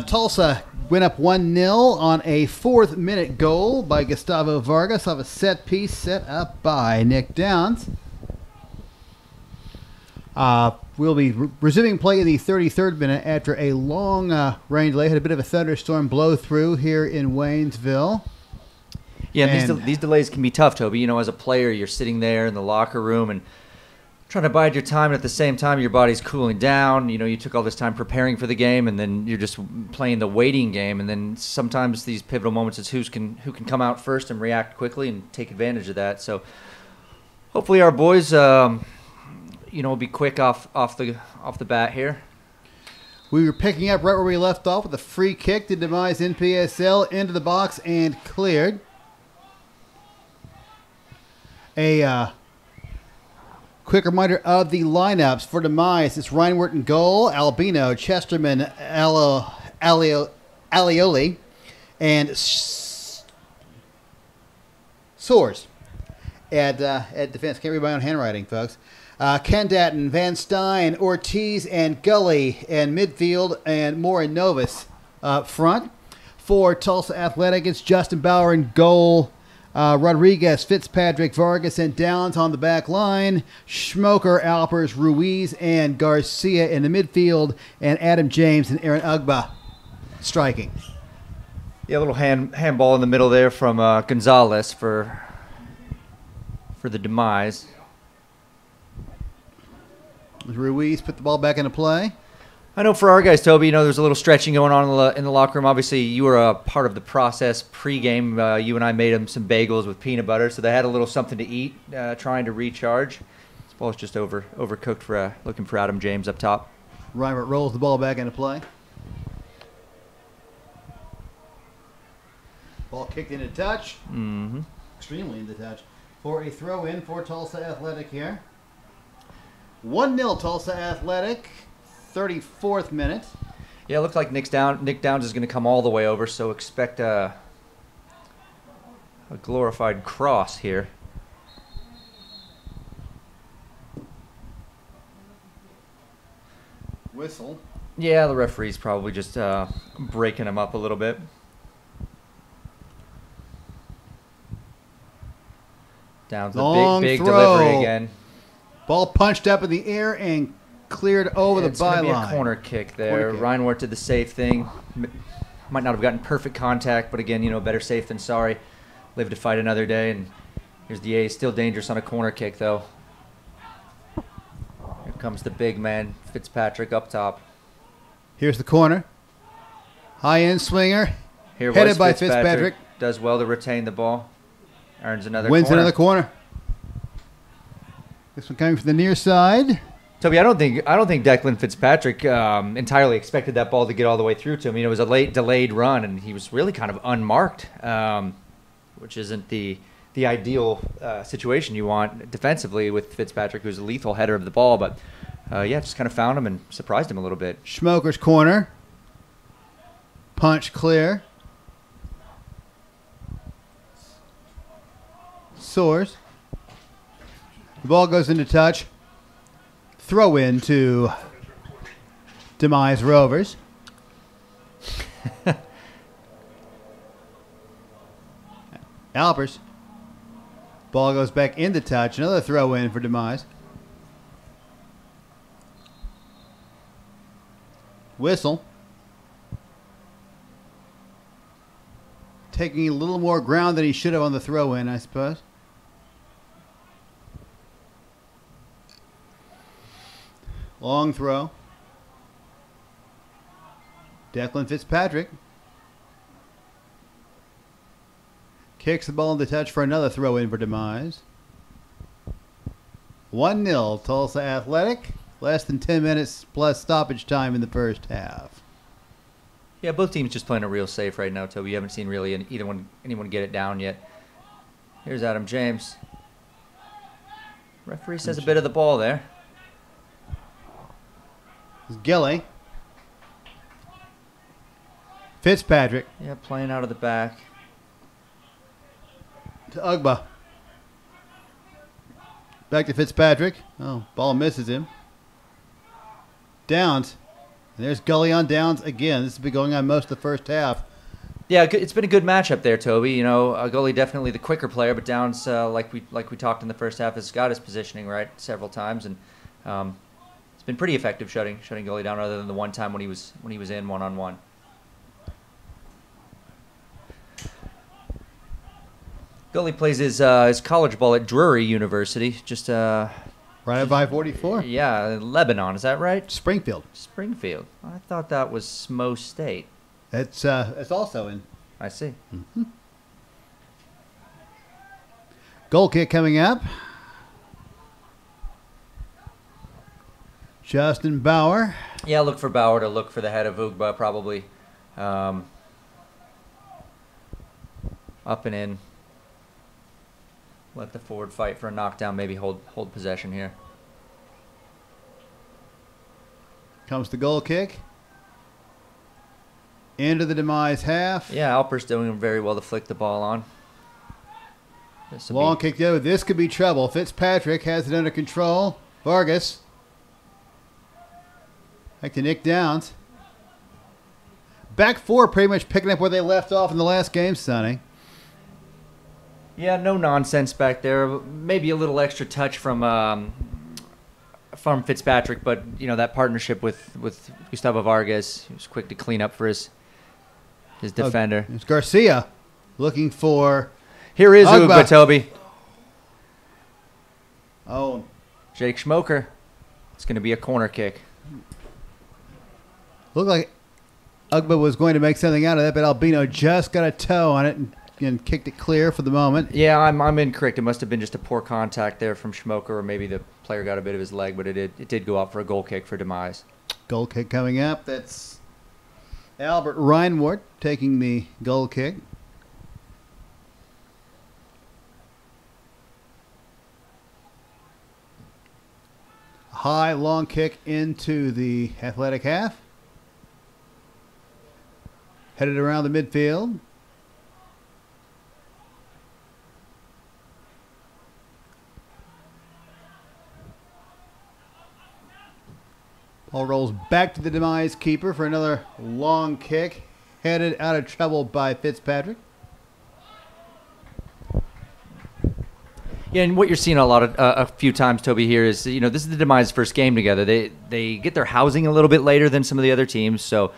Tulsa went up 1-0 on a 4th-minute goal by Gustavo Vargas off a set piece set up by Nick Downs. We'll be resuming play in the 33rd minute after a long rain delay. Had a bit of a thunderstorm blow through here in Waynesville. Yeah, and these delays can be tough, Toby. You know, as a player, you're sitting there in the locker room and trying to bide your time, and at the same time, your body's cooling down. You know, you took all this time preparing for the game, and then you're just playing the waiting game. And then sometimes these pivotal moments is who can come out first and react quickly and take advantage of that. So hopefully our boys, will be quick off the bat here. We were picking up right where we left off with a free kick to Demize NPSL into the box and cleared. A quick reminder of the lineups for Demize. It's Reinwert in goal, Albino, Chesterman, Alioli, and Soares at defense. Can't read my own handwriting, folks. Kendatten, Van Stein, Ortiz, and Gully in midfield, and Moore and Novus up front. For Tulsa Athletic, it's Justin Bauer in goal, Rodriguez, Fitzpatrick, Vargas, and Downs on the back line. Schmoker, Alpers, Ruiz, and Garcia in the midfield, and Adam James and Aaron Ugba striking. Yeah, a little handball in the middle there from Gonzalez for the Demize. Ruiz put the ball back into play. I know for our guys, Toby, there's a little stretching going on in the locker room. Obviously, you were a part of the process pregame. You and I made them some bagels with peanut butter, so they had a little something to eat, trying to recharge. This ball's just overcooked for looking for Adam James up top. Reinert rolls the ball back into play. Ball kicked into touch. Mm-hmm. Extremely into touch. For a throw-in for Tulsa Athletic here. 1-0 Tulsa Athletic, 34th minute. Yeah, it looks like Nick Downs is going to come all the way over, so expect a glorified cross here. Whistle. Yeah, the referee's probably just breaking him up a little bit. Downs the big delivery again. Ball punched up in the air and cleared over the byline. It's going to be a corner kick there. Reinwert did the safe thing. Might not have gotten perfect contact, but again, better safe than sorry. Live to fight another day, and here's the A's. Still dangerous on a corner kick, though. Here comes the big man, Fitzpatrick, up top. Here's the corner. High-end swinger. Here headed by Fitzpatrick. Does well to retain the ball. Earns another Wins corner. another corner. This one coming from the near side. Toby, I don't think Declan Fitzpatrick entirely expected that ball to get all the way through to him. It was a late delayed run, and he was really kind of unmarked, which isn't the ideal situation you want defensively with Fitzpatrick, who's a lethal header of the ball. But just kind of found him and surprised him a little bit. Schmoker's corner. Punch clear. Soares. The ball goes into touch. Throw in to Demize Rovers. Alpers. Ball goes back into touch. Another throw in for Demize. Whistle. Taking a little more ground than he should have on the throw in, I suppose. Long throw. Declan Fitzpatrick kicks the ball into touch for another throw in for Demize. 1-0 Tulsa Athletic. Less than 10 minutes plus stoppage time in the first half. Yeah, both teams just playing it real safe right now, Toby. You haven't seen really anyone get it down yet. Here's Adam James. Referee says a bit of the ball there. It's Gilly. Fitzpatrick. Yeah, playing out of the back. To Ugba. Back to Fitzpatrick. Oh, ball misses him. Downs. And there's Gully on Downs again. This has been going on most of the first half. Yeah, it's been a good matchup there, Toby. You know, Gully definitely the quicker player, but Downs, like we talked in the first half, has got his positioning right several times, and it's been pretty effective shutting Gully down, other than the one time when he was in one-on-one. Gully plays his college ball at Drury University, just right at 544. Yeah, Lebanon, is that right? Springfield. I thought that was Smo State. It's also in. I see. Mm-hmm. Goal kick coming up. Justin Bauer. Yeah, look for Bauer to look for the head of Ugba, probably. Up and in. Let the forward fight for a knockdown, maybe hold possession here. Comes the goal kick. Into the Demize half. Yeah, Alper's doing very well to flick the ball on. Long kick though. This could be trouble. Fitzpatrick has it under control. Vargas. Back to Nick Downs. Back four pretty much picking up where they left off in the last game, Sonny. Yeah, no nonsense back there. Maybe a little extra touch from Fitzpatrick, but you know that partnership with Gustavo Vargas, he was quick to clean up for his defender. It's Garcia looking for. Here is Ugba, Toby. Oh, Jake Schmoker. It's going to be a corner kick. Looked like Ugba was going to make something out of that, but Albino just got a toe on it and kicked it clear for the moment. Yeah, I'm incorrect. It must have been just a poor contact there from Schmoker, or maybe the player got a bit of his leg, but it did go out for a goal kick for Demize. Goal kick coming up. That's Albert Reinwart taking the goal kick. High, long kick into the Athletic half. Headed around the midfield. Ball rolls back to the Demize keeper for another long kick. Headed out of trouble by Fitzpatrick. Yeah, and what you're seeing a few times, Toby, here is, you know, this is the Demize first game together. They get their housing a little bit later than some of the other teams, so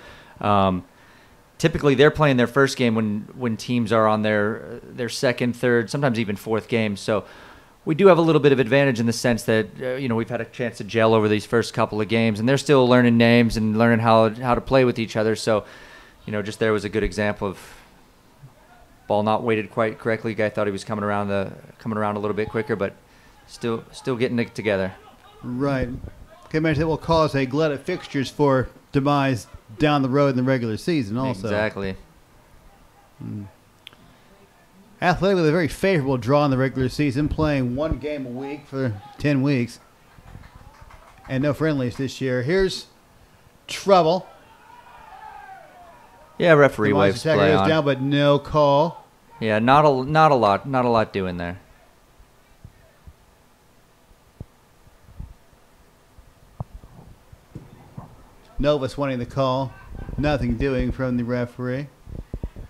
typically they're playing their first game when teams are on their second, third, sometimes even fourth game. So we do have a little bit of advantage in the sense that you know, we've had a chance to gel over these first couple of games, and they're still learning names and learning how to play with each other. So, you know, just there was a good example of ball not weighted quite correctly. Guy thought he was coming around a little bit quicker, but still getting it together. Right. Okay, imagine that will cause a glut of fixtures for Demize down the road in the regular season also. Exactly. Athletic with a very favorable draw in the regular season, playing one game a week for 10 weeks. And no friendlies this year. Here's trouble. Yeah, referee waves play on. Down, but no call. Yeah, not a lot doing there. Novus wanting the call. Nothing doing from the referee.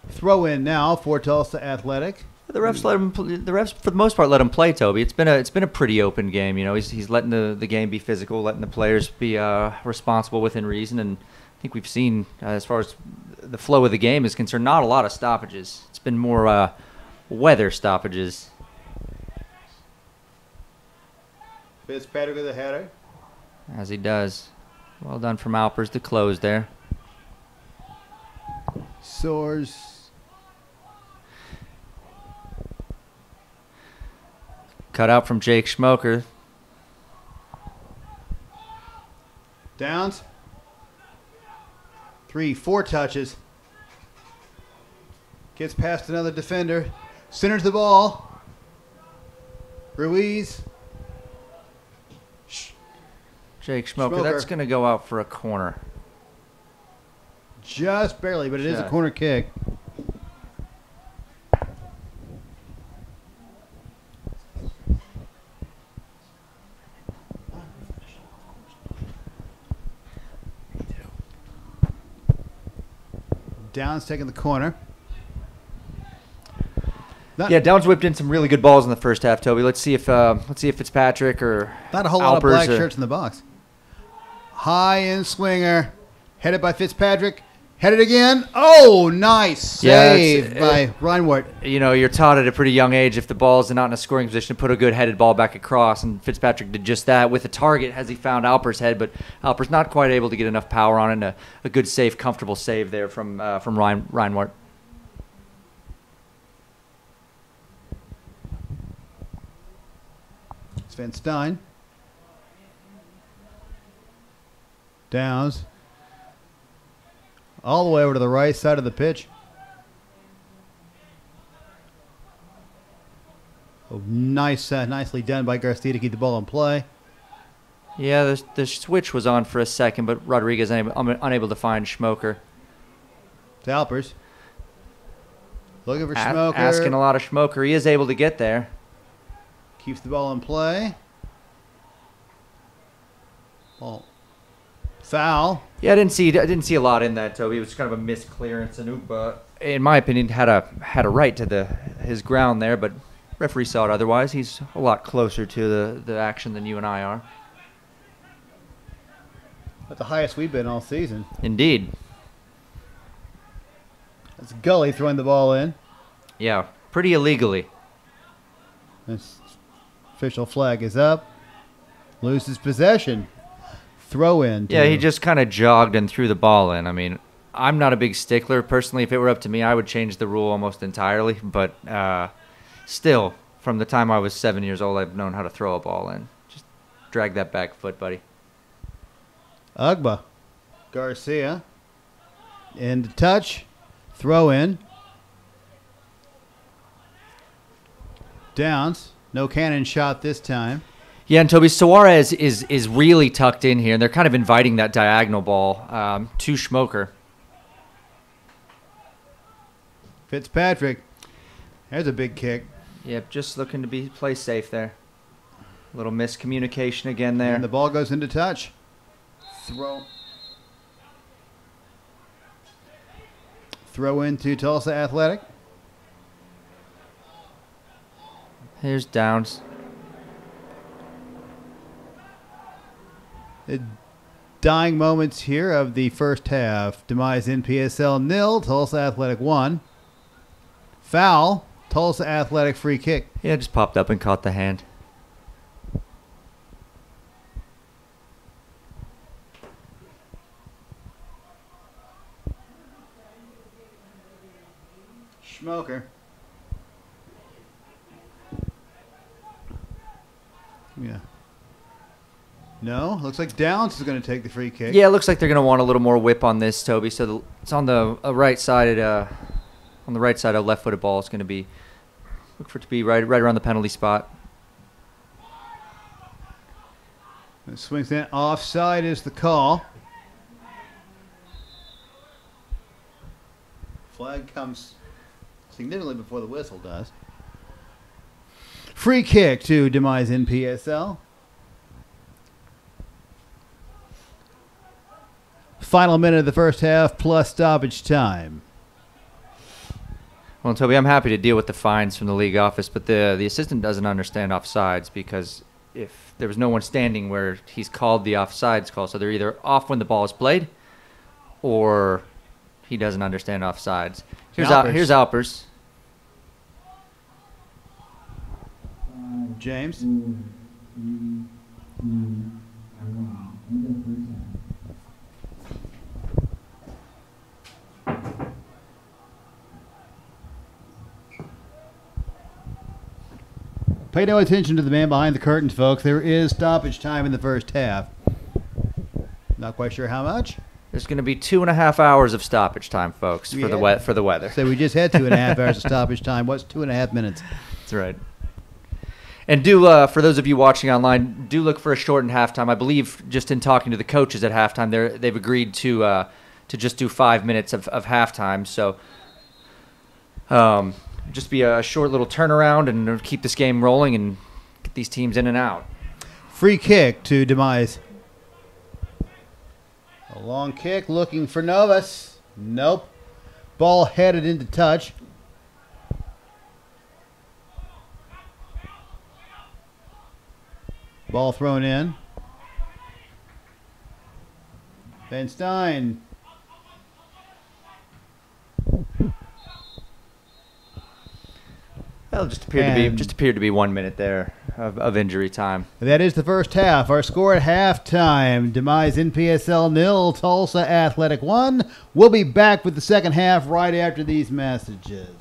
Throw in now for Tulsa Athletic. The refs for the most part let him play, Toby. It's been a pretty open game. You know, he's letting the game be physical, letting the players be responsible within reason, and I think we've seen as far as the flow of the game is concerned, not a lot of stoppages. It's been more weather stoppages. Fitzpatrick with a header. As he does. Well done from Alpers to close there. Soars. Cut out from Jake Schmoker. Downs. 3, 4 touches. Gets past another defender. Centers the ball. Ruiz. Jake Schmoker, that's going to go out for a corner. Just barely, but it is a corner kick. Downs taking the corner. Yeah, Downs whipped in some really good balls in the first half, Toby. Let's see if Fitzpatrick or not a whole lot of black shirts in the box. High in swinger, headed by Fitzpatrick. Headed again. Oh, nice save by Reinwart. You know, you're taught at a pretty young age if the ball's not in a scoring position to put a good headed ball back across, and Fitzpatrick did just that with a target as he found Alper's head, but Alper's not quite able to get enough power on it, and a good, safe, comfortable save there from Reinwart. Sven Stein. Downs. All the way over to the right side of the pitch. Oh, nicely done by Garcia to keep the ball in play. Yeah, the switch was on for a second, but Rodriguez unable to find Schmoker. To Alpers. Looking for Schmoker. Asking a lot of Schmoker. He is able to get there. Keeps the ball in play. Ball. Foul. Yeah, I didn't see a lot in that, Toby. It was kind of a missed clearance, and Ugba, in my opinion, had a right to his ground there, but referee saw it otherwise. He's a lot closer to the action than you and I are. At the highest we've been all season. Indeed. That's Gully throwing the ball in. Yeah, pretty illegally. This official flag is up. Loses possession. Throw in. Yeah, he just kind of jogged and threw the ball in. I mean, I'm not a big stickler. Personally, if it were up to me, I would change the rule almost entirely. But still, from the time I was 7 years old, I've known how to throw a ball in. Just drag that back foot, buddy. Ugba. Garcia. Into touch. Throw in. Downs. No cannon shot this time. Yeah, and Toby, Suarez is really tucked in here, and they're kind of inviting that diagonal ball to Schmoker. Fitzpatrick. There's a big kick. Yep, just looking to play safe there. A little miscommunication again there. And the ball goes into touch. Throw into Tulsa Athletic. Here's Downs. The dying moments here of the first half. Demize NPSL 0, Tulsa Athletic 1. Foul, Tulsa Athletic free kick. Yeah, just popped up and caught the hand. Schmoker. Yeah. No, looks like Downs is going to take the free kick. Yeah, it looks like they're going to want a little more whip on this, Toby. So it's on the right side. On the right side, a left-footed ball is going to be. Look for it to be right around the penalty spot. It swings in. Offside is the call. Flag comes significantly before the whistle does. Free kick to Demize NPSL. Final minute of the first half plus stoppage time. Well, Toby, I'm happy to deal with the fines from the league office, but the assistant doesn't understand offsides because if there was no one standing where he's called the offsides call, so they're either off when the ball is played or he doesn't understand offsides. Here's Alpers. James. Pay no attention to the man behind the curtains, folks. There is stoppage time in the first half. Not quite sure how much. There's going to be 2.5 hours of stoppage time, folks, for the weather. So we just had 2.5 hours of stoppage time. What's 2.5 minutes? That's right. And do, for those of you watching online, do look for a shortened halftime. I believe just in talking to the coaches at halftime, they've agreed to just do 5 minutes of halftime. So just be a short little turnaround and keep this game rolling and get these teams in and out. Free kick to Demize. A long kick looking for Novus. Nope. Ball headed into touch. Ball thrown in. Van Stein. Well, just appeared to be 1 minute there of injury time. That is the first half. Our score at halftime: Demize NPSL 0, Tulsa Athletic 1. We'll be back with the second half right after these messages.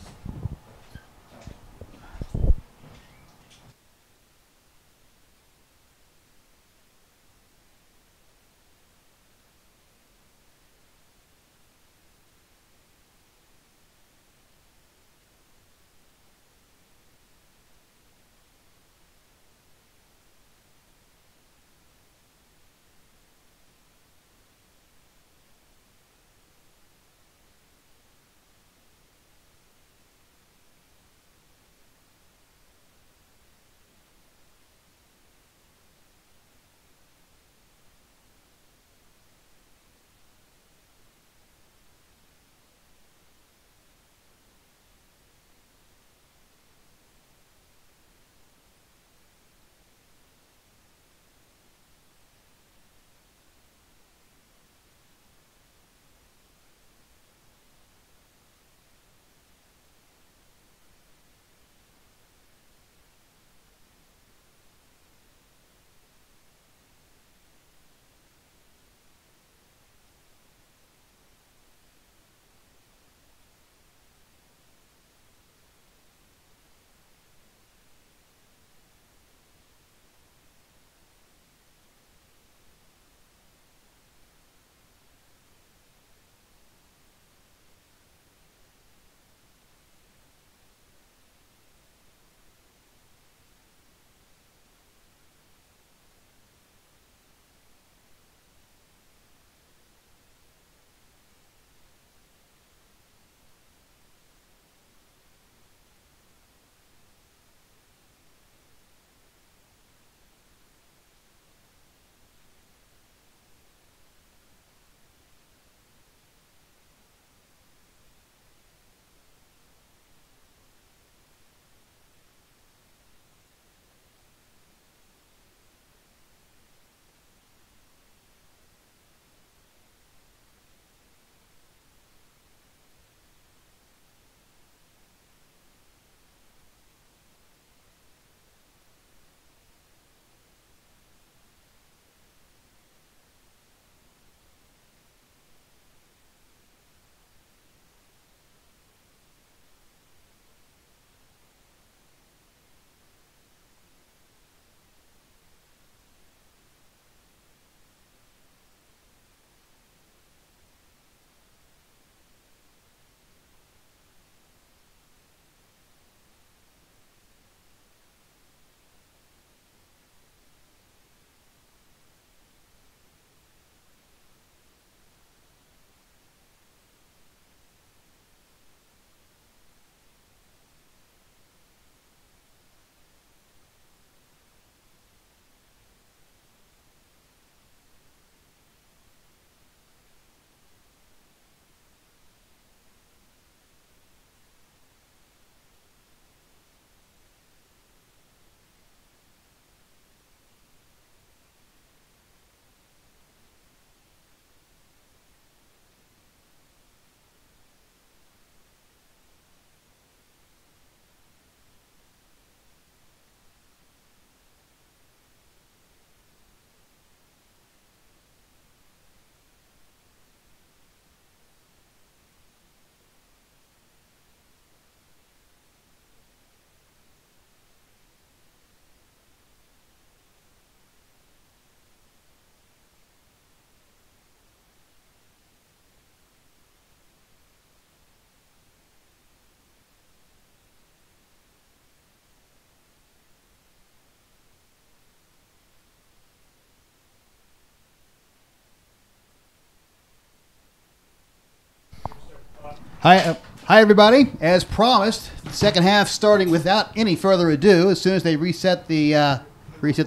Hi, everybody. As promised, second half starting without any further ado. As soon as they reset the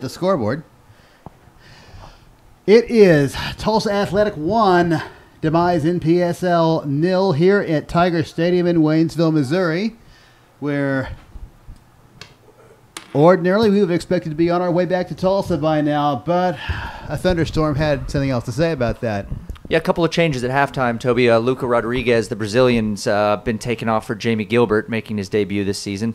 scoreboard, it is Tulsa Athletic 1, Demize NPSL 0 here at Tiger Stadium in Waynesville, Missouri, where ordinarily we would have expected to be on our way back to Tulsa by now, but a thunderstorm had something else to say about that. Yeah, a couple of changes at halftime, Toby. Luca Rodriguez, the Brazilian's been taken off for Jamie Gilbert, making his debut this season.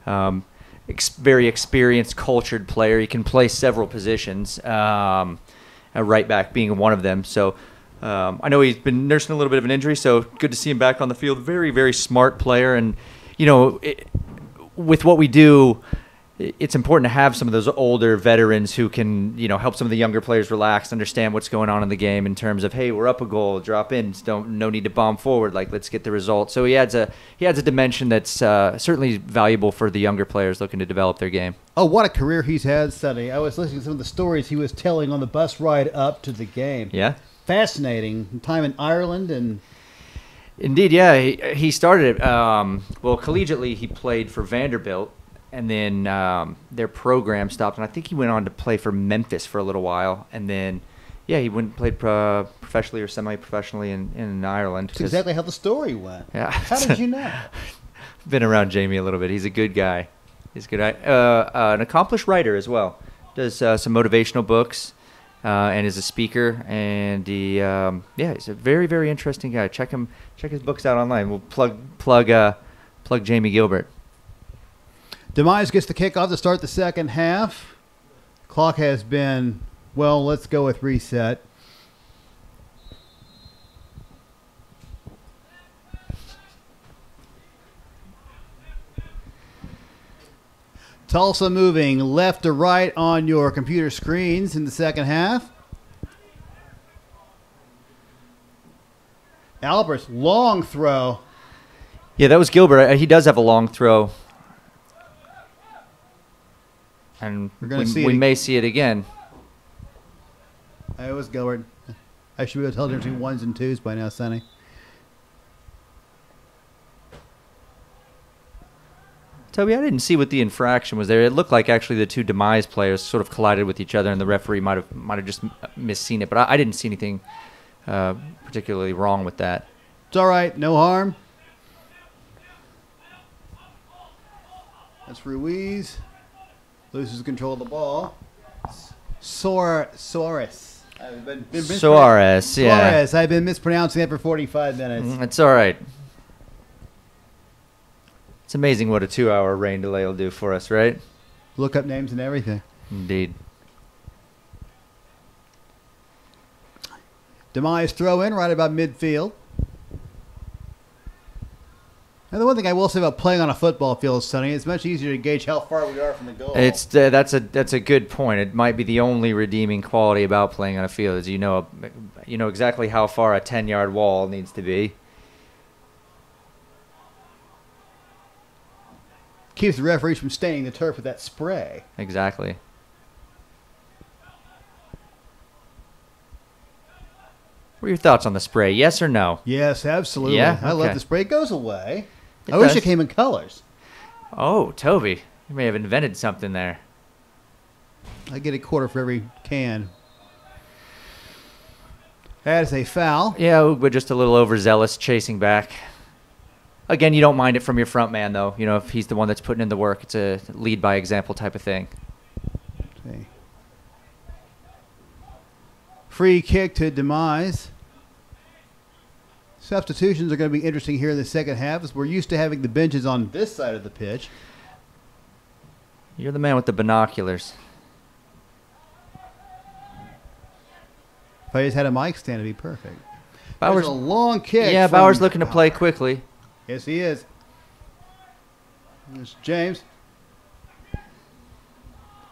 Very experienced, cultured player. He can play several positions, a right back being one of them. So I know he's been nursing a little bit of an injury, so good to see him back on the field. Very, very smart player. And, you know, with what we do, it's important to have some of those older veterans who can, you know, help some of the younger players relax, understand what's going on in the game in terms of, hey, we're up a goal, drop in, no need to bomb forward, like let's get the result. So he adds a dimension that's certainly valuable for the younger players looking to develop their game. Oh, what a career he's had, Sonny. I was listening to some of the stories he was telling on the bus ride up to the game. Yeah. Fascinating. Time in Ireland and... Indeed, yeah. He started, collegiately he played for Vanderbilt. And then their program stopped, and I think he went on to play for Memphis for a little while. And then, yeah, he went and played professionally or semi-professionally in Ireland. That's exactly how the story went. Yeah. How did you know? Been around Jamie a little bit. He's a good guy. He's a good guy. An accomplished writer as well. Does some motivational books and is a speaker. And he's a very, very interesting guy. Check his books out online. We'll plug Jamie Gilbert. Demize gets the kickoff to start the second half. Clock has been, well, let's go with reset. Tulsa moving left to right on your computer screens in the second half. Albert's long throw. Yeah, that was Gilbert. He does have a long throw. And we may see it again. It was Gilbert. I should be able to tell the difference between ones and twos by now, Sonny. Toby, I didn't see what the infraction was there. It looked like actually the two Demize players sort of collided with each other, and the referee might have just misseen it. But I didn't see anything particularly wrong with that. It's all right. No harm. That's Ruiz. Loses control of the ball. Suarez. Suarez, yeah. Suarez. I've been mispronouncing that for 45 minutes. It's all right. It's amazing what a 2-hour rain delay will do for us, right? Look up names and everything. Indeed. Demize throw in right about midfield. And the one thing I will say about playing on a football field, Sonny, it's much easier to gauge how far we are from the goal. That's a good point. It might be the only redeeming quality about playing on a field is you know exactly how far a 10-yard wall needs to be. Keeps the referees from staining the turf with that spray. Exactly. What are your thoughts on the spray? Yes or no? Yes, absolutely. Yeah? I Okay. love the spray. It goes away. It I wish does. it came in colors. Oh, Toby, you may have invented something there. I get a quarter for every can. That is a foul. Yeah, but just a little overzealous chasing back. Again, you don't mind it from your front man, though. You know, if he's the one that's putting in the work, it's a lead by example type of thing. Okay. Free kick to Demize. Substitutions are going to be interesting here in the second half as we're used to having the benches on this side of the pitch. You're the man with the binoculars. If I just had a mic stand, it'd be perfect. Bauer's There's a long kick. Yeah, Bauer's looking to play quickly. Yes, he is. There's James.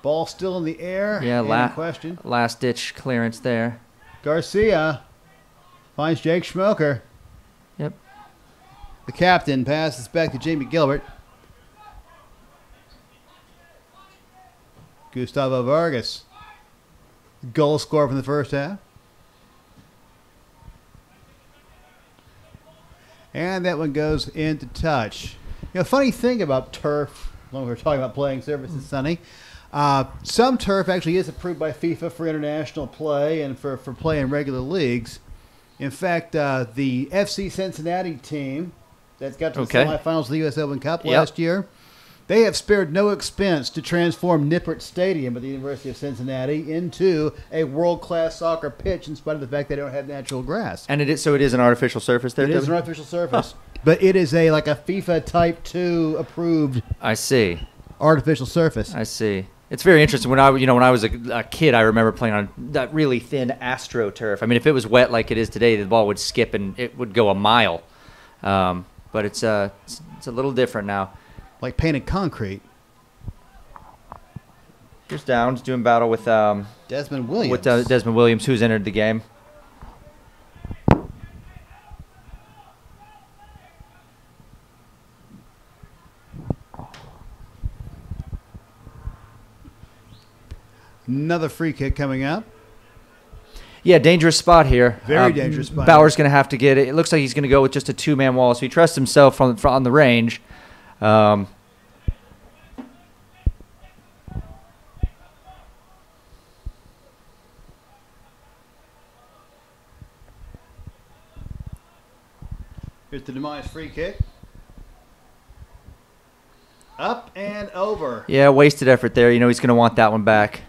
Ball still in the air. Yeah, question. Last-ditch clearance there. Garcia finds Jake Schmoker. Yep. The captain passes back to Jamie Gilbert. Gustavo Vargas. Goal scorer from the first half. And that one goes into touch. You know, funny thing about turf, when we're talking about playing surfaces, Sonny, some turf actually is approved by FIFA for international play and for play in regular leagues. In fact, the FC Cincinnati team that got to the semifinals of the U.S. Open Cup last year, they have spared no expense to transform Nippert Stadium at the University of Cincinnati into a world-class soccer pitch in spite of the fact they don't have natural grass. And it is an artificial surface there? It is an artificial surface. But it is like a FIFA Type 2 approved artificial surface. I see. It's very interesting. When I was a kid, I remember playing on that really thin AstroTurf. I mean, if it was wet like it is today, the ball would skip and it would go a mile. But it's a little different now. Like painted concrete. Here's Downs doing battle with Desmond Williams. With Desmond Williams, who's entered the game. Another free kick coming up. Yeah, dangerous spot here. Very dangerous spot. Bauer's going to have to get it. It looks like he's going to go with just a two-man wall, so he trusts himself on the range. Here's the Demize free kick. Up and over. Yeah, wasted effort there. You know he's going to want that one back.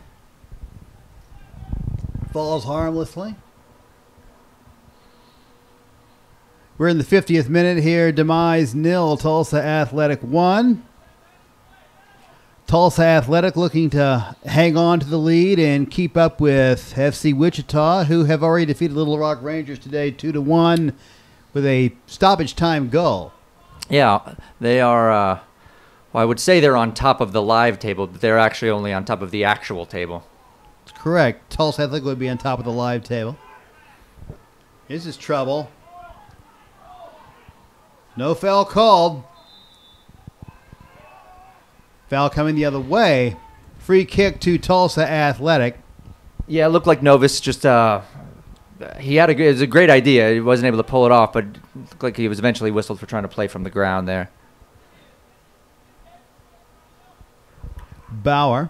Falls harmlessly. We're in the 50th minute here. Demize 0, Tulsa Athletic 1. Tulsa Athletic looking to hang on to the lead and keep up with FC Wichita, who have already defeated Little Rock Rangers today 2-1 with a stoppage time goal. Yeah, they are, well, I would say they're on top of the live table, but they're actually only on top of the actual table. Correct. Tulsa Athletic would be on top of the live table. This is trouble. No foul called. Foul coming the other way. Free kick to Tulsa Athletic. Yeah, it looked like Novus just it was a great idea. He wasn't able to pull it off, but it looked like he was eventually whistled for trying to play from the ground there. Bauer.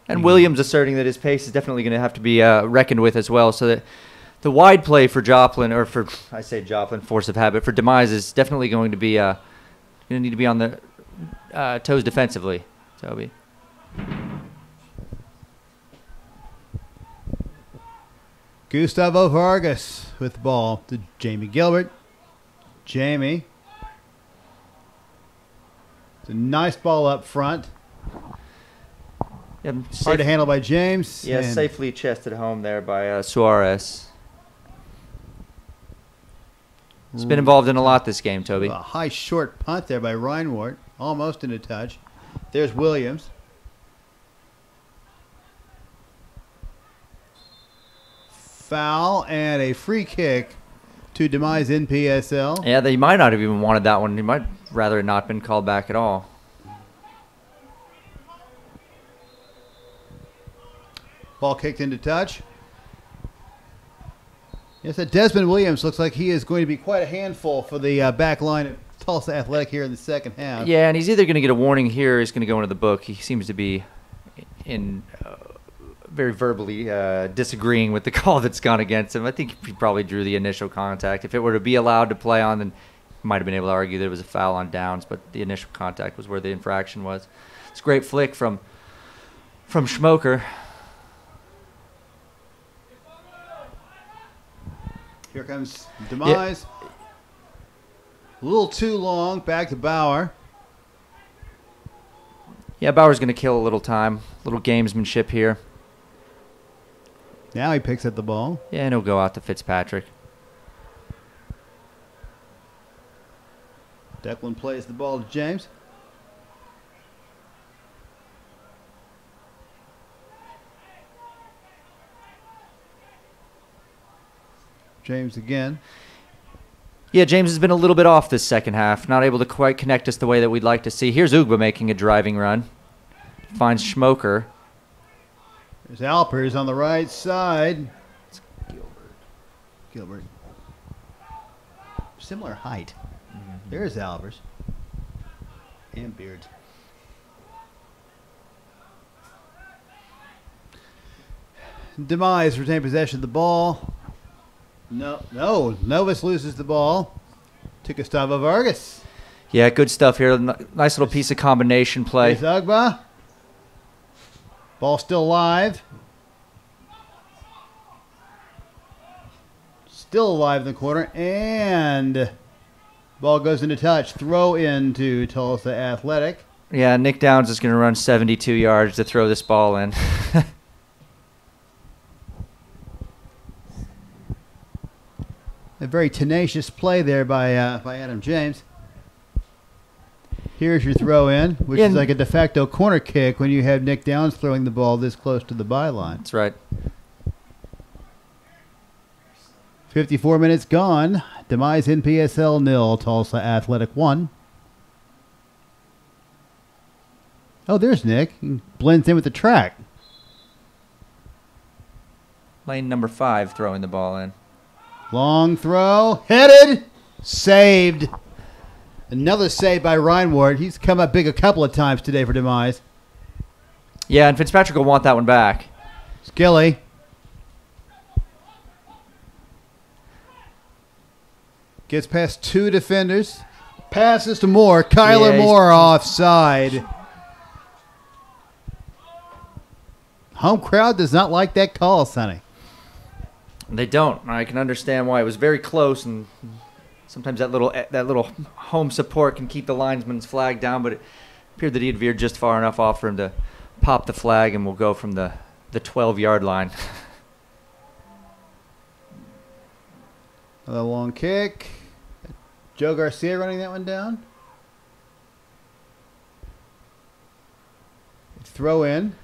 And Williams asserting that his pace is definitely going to have to be reckoned with as well. So that the wide play for Joplin, or for, I say Joplin, force of habit, for Demize is definitely going to be going to need to be on the toes defensively, Toby. Gustavo Vargas with the ball to Jamie Gilbert. Jamie. It's a nice ball up front. Yeah, hard to handle by James. Yeah, safely chested home there by Suarez. He's been involved in a lot this game, Toby. A high short punt there by Reinwart. Almost into touch. There's Williams. Foul and a free kick to Demize NPSL. Yeah, they might not have even wanted that one. He might rather have not been called back at all. Ball kicked into touch. Yes, that Desmond Williams looks like he is going to be quite a handful for the back line of Tulsa Athletic here in the second half. Yeah, and he's either going to get a warning here or he's going to go into the book. He seems to be in very verbally disagreeing with the call that's gone against him. I think he probably drew the initial contact. If it were to be allowed to play on, then he might have been able to argue there was a foul on Downs, but the initial contact was where the infraction was. It's a great flick from Schmoker. Here comes Demize. Yeah. A little too long. Back to Bauer. Yeah, Bauer's going to kill a little time. A little gamesmanship here. Now he picks up the ball. Yeah, and he'll go out to Fitzpatrick. Declan plays the ball to James. James again. Yeah, James has been a little bit off this second half. Not able to quite connect us the way that we'd like to see. Here's Ugba making a driving run. Finds Schmoker. There's Alpers on the right side. It's Gilbert. similar height. There's Albers. And Beards. Demize retain possession of the ball. No. Novus loses the ball to Gustavo Vargas. Yeah, good stuff here. Nice little piece of combination play. There's Ugba. Ball still live. Still alive in the corner. And ball goes into touch. Throw into Tulsa Athletic. Yeah, Nick Downs is going to run 72 yards to throw this ball in. A very tenacious play there by Adam James. Here's your throw in, which is like a de facto corner kick when you have Nick Downs throwing the ball this close to the byline. That's right. 54 minutes gone. Demize NPSL 0, Tulsa Athletic 1. Oh, there's Nick. He blends in with the track. Lane number 5 throwing the ball in. Long throw. Headed. Saved. Another save by Reinward. He's come up big a couple of times today for Demize. Yeah, and Fitzpatrick will want that one back. Skilly. Gets past 2 defenders. Passes to Moore. Kyler Moore offside. Home crowd does not like that call, Sonny. They don't. I can understand why. It was very close, and sometimes that little home support can keep the linesman's flag down, but it appeared that he had veered just far enough off for him to pop the flag, and we'll go from the 12-yard line. Another long kick. Joe Garcia running that one down. Throw in.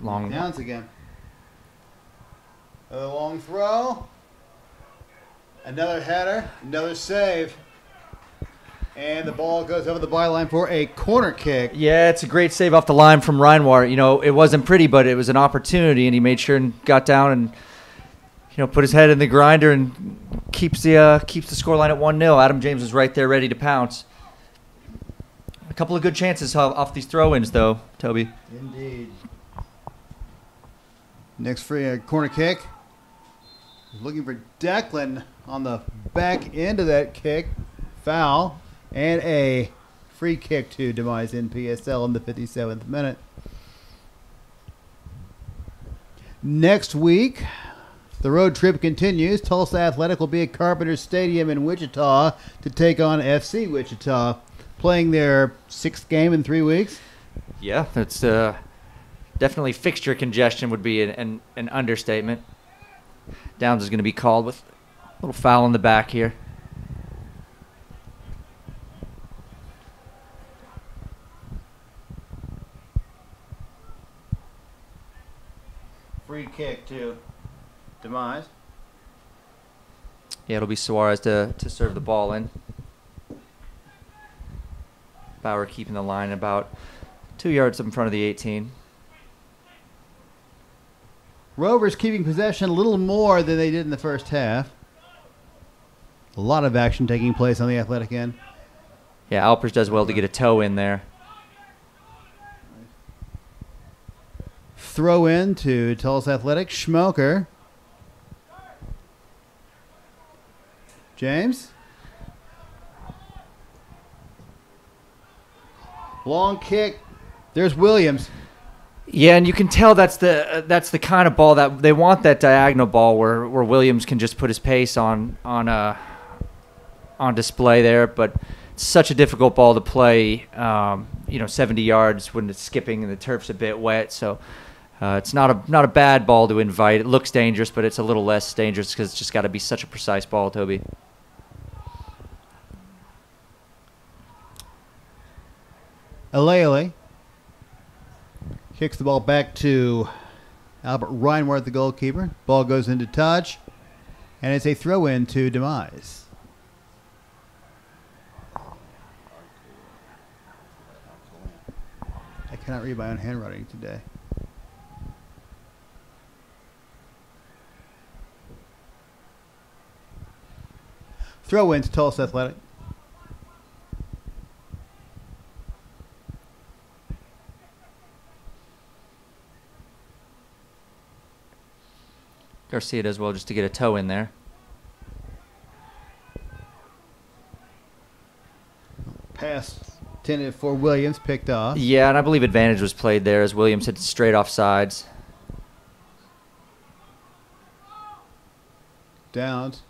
Long Downs again. Another long throw. Another header. Another save. And the ball goes over the byline for a corner kick. Yeah, it's a great save off the line from Reinwart. You know, it wasn't pretty, but it was an opportunity, and he made sure and got down and, you know, put his head in the grinder and keeps the scoreline at 1-0. Adam James was right there ready to pounce. A couple of good chances off these throw-ins, though, Toby. Indeed. Next free corner kick. Looking for Declan on the back end of that kick. Foul. And a free kick to Demize NPSL in the 57th minute. Next week, the road trip continues. Tulsa Athletic will be at Carpenter Stadium in Wichita to take on FC Wichita, playing their 6th game in 3 weeks. Yeah, that's definitely fixture congestion would be an understatement. Downs is going to be called with a little foul in the back here. Free kick to Demize. Yeah, it'll be Suarez to serve the ball in. Bauer keeping the line about 2 yards up in front of the 18. Rovers keeping possession a little more than they did in the first half. A lot of action taking place on the Athletic end. Yeah, Alpers does well to get a toe in there. Throw in to Tulsa Athletic. Schmoker. James. Long kick. There's Williams. Yeah, and you can tell that's the kind of ball that they want, that diagonal ball where Williams can just put his pace on display there. But it's such a difficult ball to play, 70 yards when it's skipping and the turf's a bit wet. So it's not a bad ball to invite. It looks dangerous, but it's a little less dangerous because it's just got to be such a precise ball, Toby. Alele kicks the ball back to Albert Reinwart, the goalkeeper. Ball goes into touch. And it's a throw-in to Demize. I cannot read my own handwriting today. Throw-in to Tulsa Athletic. Garcia does well just to get a toe in there. Pass intended for Williams, picked off. Yeah, and I believe advantage was played there as Williams hit straight off sides. Downs.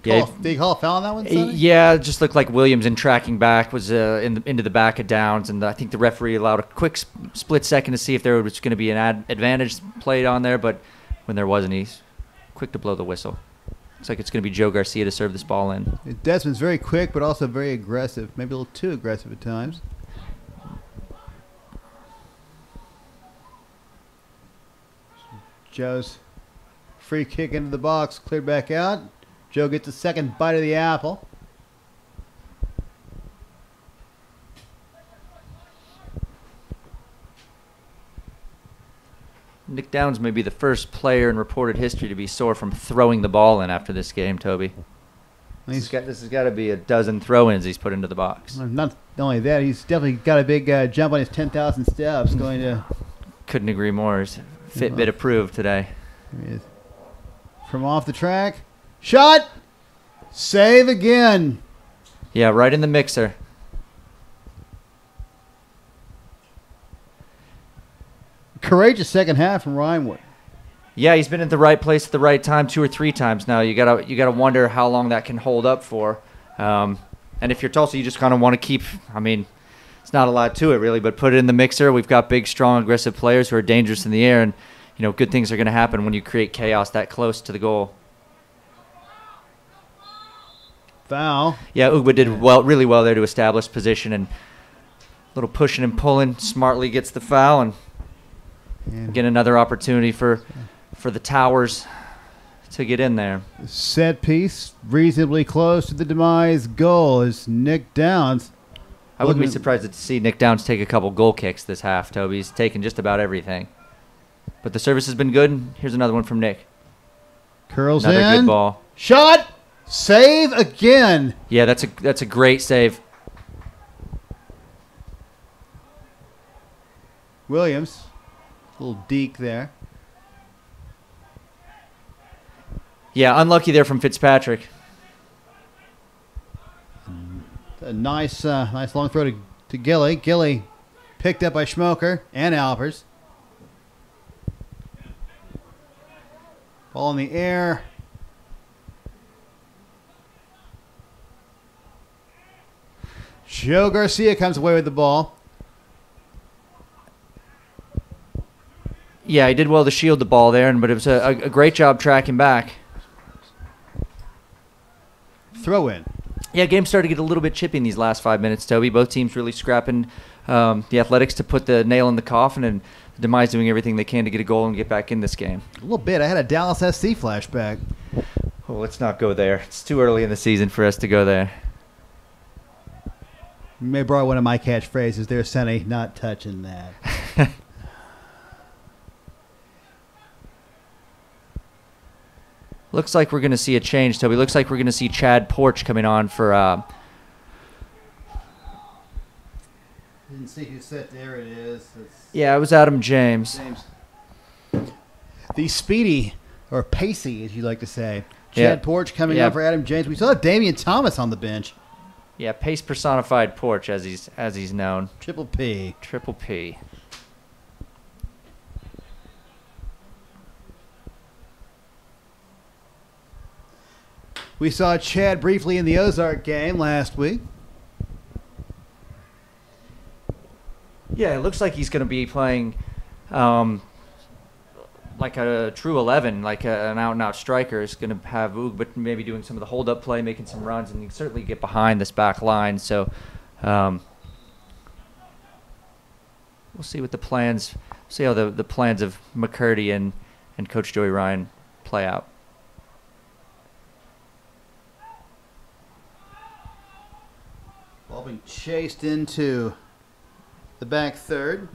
Yeah, Did he call a foul on that one, Sonny? Yeah, it just looked like Williams in tracking back was into the back of Downs, and I think the referee allowed a quick split second to see if there was going to be an advantage played on there, but when there wasn't, he's quick to blow the whistle. Looks like it's going to be Joe Garcia to serve this ball in. Desmond's very quick, but also very aggressive, maybe a little too aggressive at times. Joe's free kick into the box, cleared back out. Joe gets a second bite of the apple. Nick Downs may be the first player in reported history to be sore from throwing the ball in after this game, Toby. This has got to be a dozen throw-ins he's put into the box. Not only that, he's definitely got a big jump on his 10,000 steps going to... Couldn't agree more. His Fitbit approved today. There he is. From off the track. Shot! Save again. Yeah, right in the mixer. Courageous second half from Rhinewood. Yeah, he's been at the right place at the right time 2 or 3 times now. You gotta wonder how long that can hold up for. And if you're Tulsa, you just kind of want to keep. I mean, it's not a lot to it really, but put it in the mixer. We've got big, strong, aggressive players who are dangerous in the air, and good things are going to happen when you create chaos that close to the goal. Foul. Yeah, Ugba did really well there to establish position, and a little pushing and pulling. Smartly gets the foul, and get another opportunity for the Towers to get in there. Set piece reasonably close to the Demize goal is Nick Downs. I wouldn't be surprised to see Nick Downs take a couple goal kicks this half, Toby. He's taken just about everything. But the service has been good. Here's another one from Nick. Curls another in. Another good ball. Shot. Save again. Yeah, that's a great save. Williams. Little deke there. Yeah, unlucky there from Fitzpatrick. A nice long throw to Gilly. Gilly picked up by Schmoker and Alpers. Ball in the air. Joe Garcia comes away with the ball. Yeah, he did well to shield the ball there, but it was a great job tracking back. Throw in. Yeah, game started to get a little bit chippy in these last 5 minutes, Toby. Both teams really scrapping the Athletics to put the nail in the coffin, and Demize doing everything they can to get a goal and get back in this game. A little bit. I had a Dallas SC flashback. Oh, let's not go there. It's too early in the season for us to go there. You may borrow one of my catchphrases there, Sonny. Not touching that. Looks like we're going to see a change, Toby. Looks like we're going to see Chad Porch coming on for... Didn't see who said there it is. Yeah, it was Adam James. The speedy, or pacey, as you like to say. Chad Porch coming on for Adam James. We still have Damian Thomas on the bench. Yeah, pace personified Porch, as he's known. Triple P. Triple P. We saw Chad briefly in the Ozark game last week. Yeah, it looks like he's going to be playing like a true 11, like an out-and-out striker. Is going to have Oog, but maybe doing some of the hold-up play, making some runs, and he can certainly get behind this back line. So we'll see what the plans. See how the plans of McCurdy and Coach Joey Ryan play out. Ball being chased into the back third.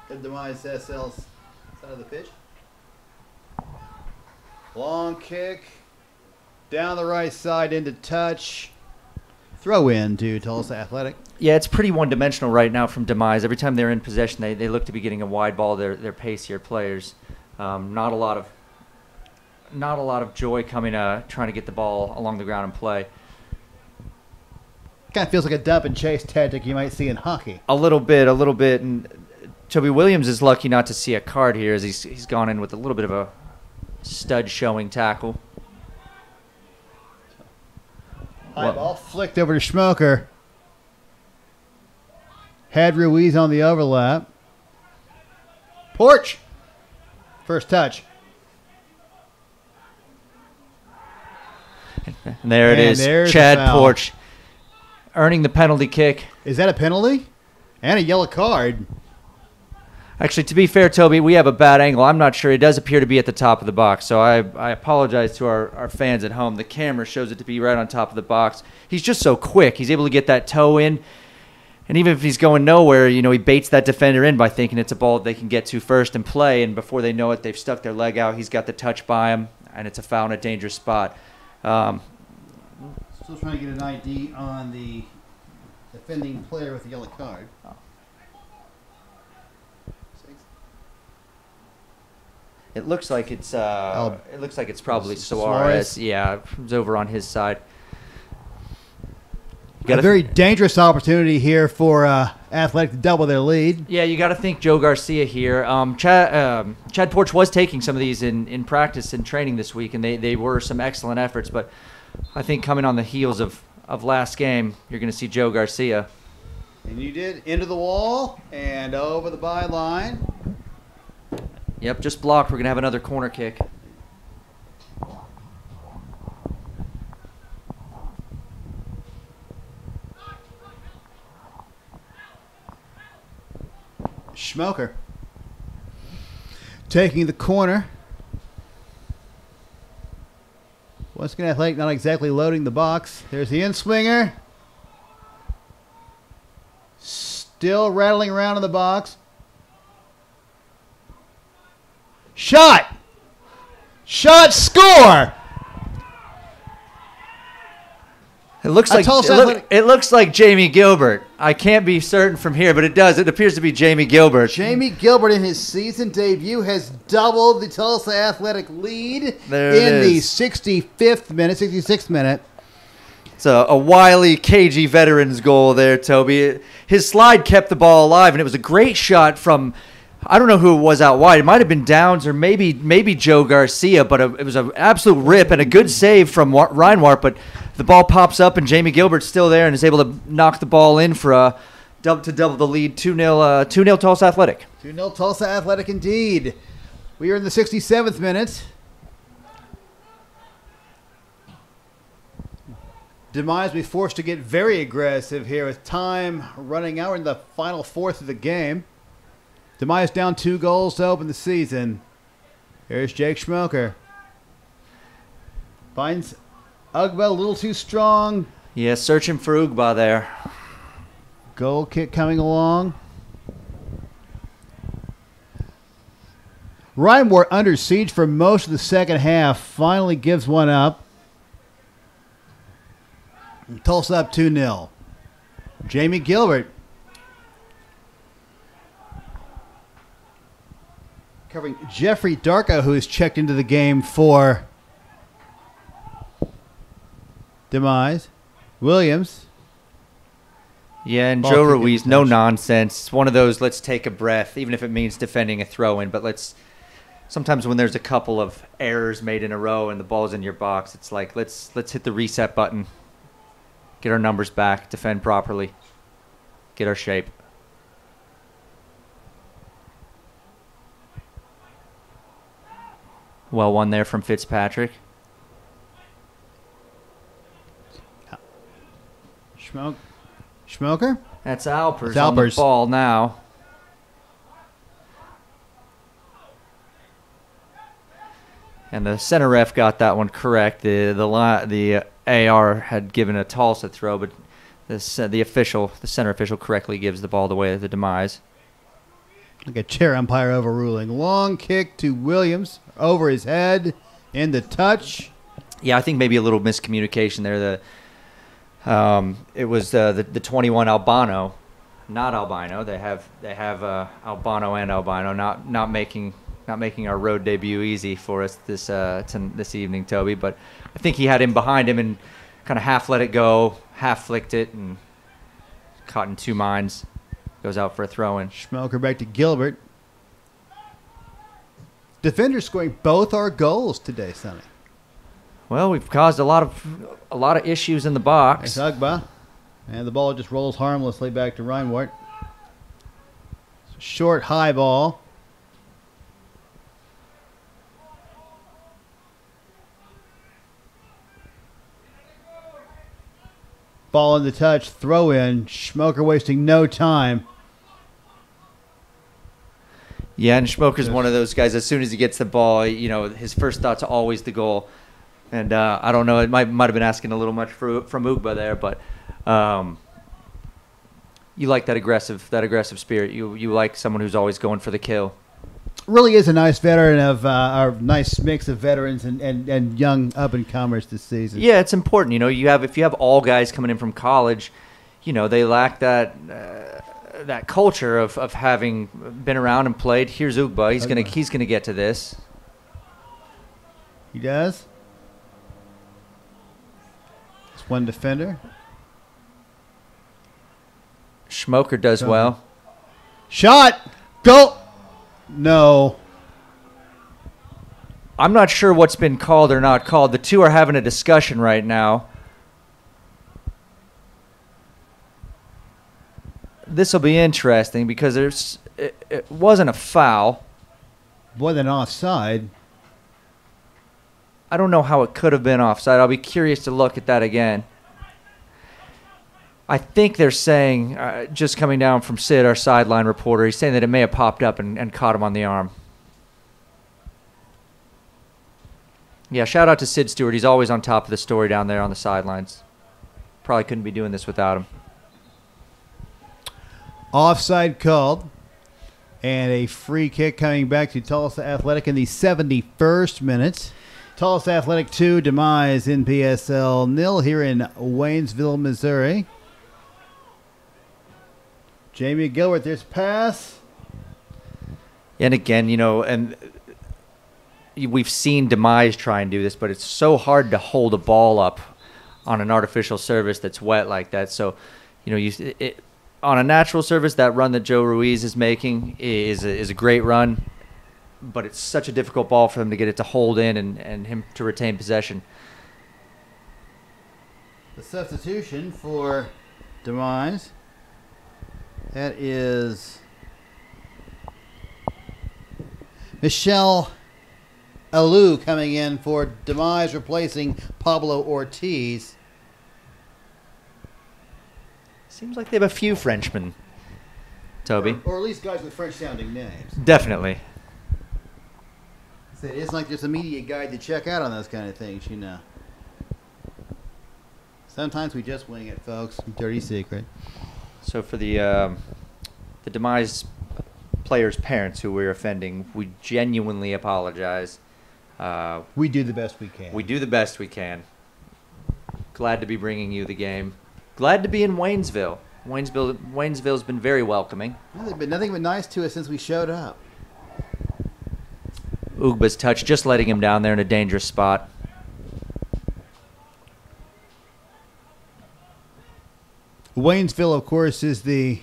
The Demize SL's side of the pitch. Long kick. Down the right side into touch. Throw in to Tulsa Athletic. Yeah, it's pretty one-dimensional right now from Demize. Every time they're in possession, they look to be getting a wide ball. They're pacier players. Not a lot of joy coming trying to get the ball along the ground and play. Kind of feels like a dump and chase tactic you might see in hockey. A little bit. And Toby Williams is lucky not to see a card here, as he's gone in with a little bit of a stud showing tackle. High ball flicked over to Schmoker. Had Ruiz on the overlap. Porch. First touch. And there it is. Chad Porch earning the penalty kick. Is that a penalty? And a yellow card. Actually, to be fair, Toby, we have a bad angle. I'm not sure. It does appear to be at the top of the box, so I apologize to our fans at home. The camera shows it to be right on top of the box. He's just so quick. He's able to get that toe in, and even if he's going nowhere, he baits that defender in by thinking it's a ball they can get to first and play, and before they know it, they've stuck their leg out. He's got the touch by him, and it's a foul in a dangerous spot. Still trying to get an ID on the defending player with the yellow card. It looks like it's probably Suarez. Yeah, it's over on his side. A very dangerous opportunity here for Athletic to double their lead. Yeah, you got to think Joe Garcia here. Chad Porch was taking some of these in practice and training this week, and they were some excellent efforts. But I think coming on the heels of last game, you're going to see Joe Garcia. And you did into the wall and over the byline. Yep, just blocked. We're going to have another corner kick. Schmoker taking the corner. Once again, Athletic not exactly loading the box. There's the in-swinger. Still rattling around in the box. Shot! Shot, score! It looks like Jamie Gilbert. I can't be certain from here, but it does. It appears to be Jamie Gilbert. Jamie Gilbert in his season debut has doubled the Tulsa Athletic lead in the 66th minute. It's a wily, cagey veteran's goal there, Toby. His slide kept the ball alive, and it was a great shot from, I don't know who it was out wide. It might have been Downs or maybe Joe Garcia, but it was an absolute rip and a good save from Reinwart, but the ball pops up, and Jamie Gilbert's still there and is able to knock the ball in for a double the lead. 2-0 Tulsa Athletic. 2-0 Tulsa Athletic indeed. We are in the 67th minute. Demize will be forced to get very aggressive here with time running out. We're in the final fourth of the game. Demize down 2 goals to open the season. Here's Jake Schmoker. Finds Ugba a little too strong. Yeah, searching for Ugba there. Goal kick coming along. Reinwart under siege for most of the second half. Finally gives one up. Tulsa up 2-0. Jamie Gilbert covering Jeffrey Darko, who has checked into the game for Demize. Williams. Yeah, and Joe Ruiz, no nonsense. It's one of those, let's take a breath, even if it means defending a throw-in. But sometimes when there's a couple of errors made in a row and the ball's in your box, it's like, let's hit the reset button, get our numbers back, defend properly, get our shape. Well one there from Fitzpatrick. Schmoker? That's Alpers on the ball now. And the center ref got that one correct. The AR had given a Tulsa throw, but the center official correctly gives the ball away to the Demize. Like a chair umpire overruling. Long kick to Williams over his head in the touch. Yeah, I think maybe a little miscommunication there. It was the 21 Albano, not albino. They have albano and albino. Not making our road debut easy for us this evening, Toby. But I think he had him behind him and kind of half let it go, half flicked it, and caught in two minds. Goes out for a throw-in. Schmoker back to Gilbert. Defenders scoring both our goals today, Sonny. Well, we've caused a lot of issues in the box. Nice Ugba. And the ball just rolls harmlessly back to Reinwart. Short, high ball. Ball in the touch, throw in. Schmoker wasting no time. Yeah, and Schmoker's one of those guys, as soon as he gets the ball, his first thought's always the goal. And I don't know, it might have been asking a little much from Ugba there, but you like that aggressive spirit. You like someone who's always going for the kill. Really is a nice veteran of our nice mix of veterans and young up-and-comers this season. Yeah, it's important. If you have all guys coming in from college, they lack that culture of having been around and played. Here's Ugba. He's gonna get to this. He does. It's one defender. Schmoker does well. Shot. Go. No. I'm not sure what's been called or not called. The two are having a discussion right now. This will be interesting because it wasn't a foul. More than offside. I don't know how it could have been offside. I'll be curious to look at that again. I think they're saying, just coming down from Sid, our sideline reporter, he's saying that it may have popped up and caught him on the arm. Yeah, shout out to Sid Stewart. He's always on top of the story down there on the sidelines. Probably couldn't be doing this without him. Offside called. And a free kick coming back to Tulsa Athletic in the 71st minute. Tulsa Athletic 2, Demize NPSL 0 here in Waynesville, Missouri. Jamie Gilbert, there's pass. And again, and we've seen Demize try and do this, but it's so hard to hold a ball up on an artificial surface that's wet like that. So, on a natural surface, that run that Joe Ruiz is making is a great run, but it's such a difficult ball for him to get it to hold in and him to retain possession. The substitution for Demize. That is Michelle Alou coming in for Demize, replacing Pablo Ortiz. Seems like they have a few Frenchmen, Toby. Or at least guys with French-sounding names. Definitely. It isn't like there's a media guide to check out on those kind of things, Sometimes we just wing it, folks. Dirty secret. So for the Demize players' parents who we're offending, we genuinely apologize. We do the best we can. We do the best we can. Glad to be bringing you the game. Glad to be in Waynesville. Waynesville's been very welcoming. Well, they've been nothing but nice to us since we showed up. Ugba's touch, just letting him down there in a dangerous spot. Waynesville, of course, is the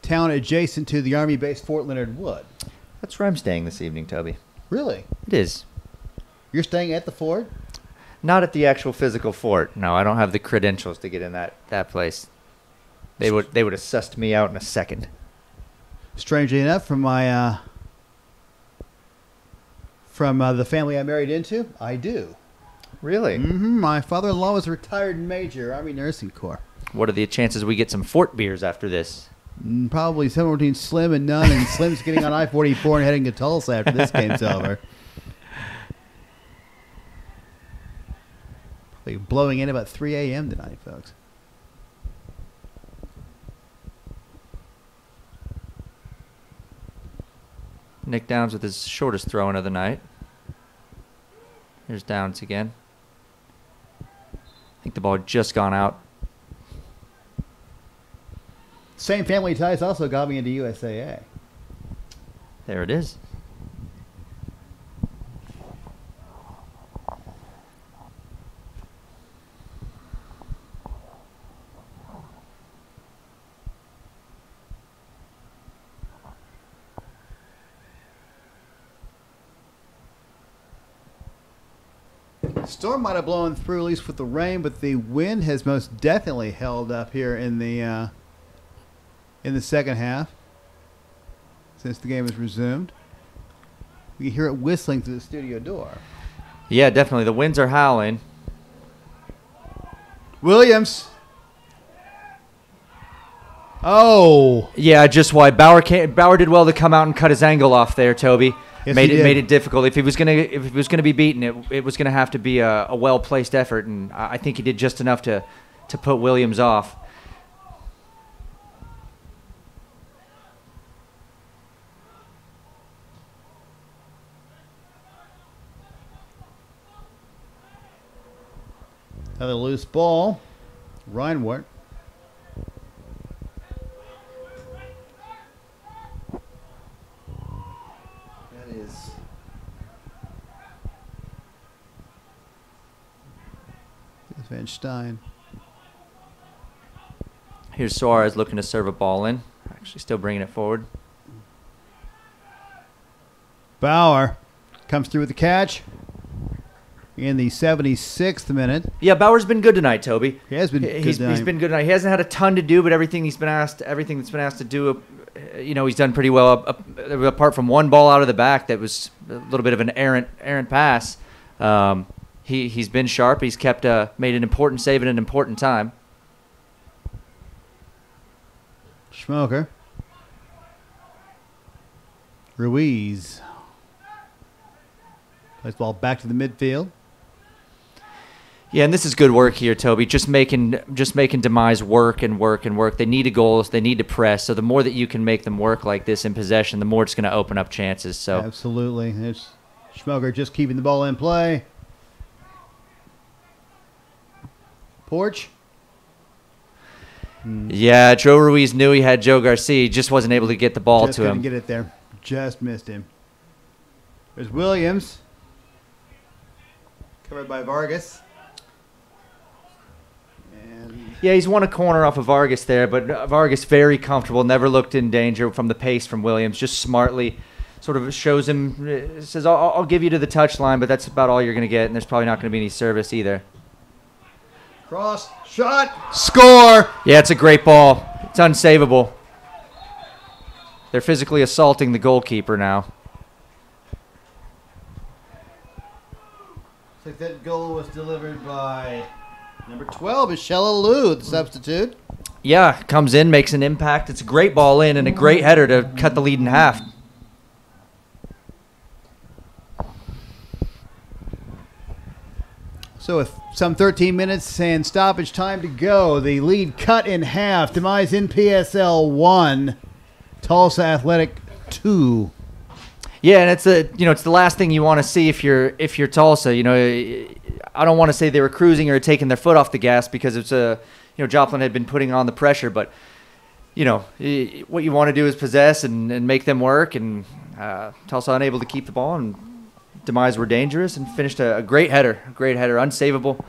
town adjacent to the Army base Fort Leonard Wood. That's where I'm staying this evening, Toby. Really? It is. You're staying at the fort? Not at the actual physical fort. No, I don't have the credentials to get in that place. They would have sussed me out in a second. Strangely enough, from my the family I married into, I do. Really? Mm-hmm. My father-in-law was a retired major, Army Nursing Corps. What are the chances we get some fort beers after this? Probably somewhere between Slim and none, and Slim's getting on I-44 and heading to Tulsa after this game's over. Like blowing in about 3 a.m. tonight, folks. Nick Downs with his shortest throw of the night. Here's Downs again. I think the ball had just gone out. Same family ties also got me into USAA. There it is. Storm might have blown through, at least with the rain, but the wind has most definitely held up here in the second half since the game has resumed. We can hear it whistling through the studio door. Yeah, definitely. The winds are howling. Williams. Oh. Yeah, just why Bauer did well to come out and cut his angle off there, Toby. Yes, made it difficult. If he was gonna be beaten, it was gonna have to be a well placed effort, and I think he did just enough to put Williams off. Another loose ball. Reinwart. That is. Van Stein. Here's Suarez looking to serve a ball in. Actually still bringing it forward. Bauer comes through with the catch in the 76th minute. Yeah, Bauer's been good tonight, Toby. He has been good tonight. He's been good tonight. He hasn't had a ton to do, but everything that's been asked to do, he's done pretty well. Apart from one ball out of the back that was a little bit of an errant pass. He's been sharp. He's made an important save at an important time. Schmoker. Ruiz. Plays ball back to the midfield. Yeah, and this is good work here, Toby. Just making Demize work and work and work. They need a goal. They need to press. So the more that you can make them work like this in possession, the more it's going to open up chances. So absolutely. It's Schmoker just keeping the ball in play. Porch. Yeah, Joe Ruiz knew he had Joe Garcia. He just wasn't able to get the ball to him. Just couldn't get it there. Just missed him. There's Williams. Covered by Vargas. Yeah, he's won a corner off of Vargas there, but Vargas very comfortable, never looked in danger from the pace from Williams, just smartly sort of shows him, says, I'll give you to the touchline, but that's about all you're going to get, and there's probably not going to be any service either. Cross, shot, score! Yeah, it's a great ball. It's unsavable. They're physically assaulting the goalkeeper now. Looks like that goal was delivered by number 12, Michelle Lou, the substitute. Yeah, comes in, makes an impact. It's a great ball in and a great header to cut the lead in half. So with some 13 minutes and stoppage time to go, the lead cut in half. Demize NPSL 1, Tulsa Athletic 2. Yeah, and it's the last thing you want to see if you're Tulsa. I don't want to say they were cruising or taking their foot off the gas because it's Joplin had been putting on the pressure, but what you want to do is possess and make them work, and Tulsa unable to keep the ball, and Demize were dangerous and finished a great header, unsavable.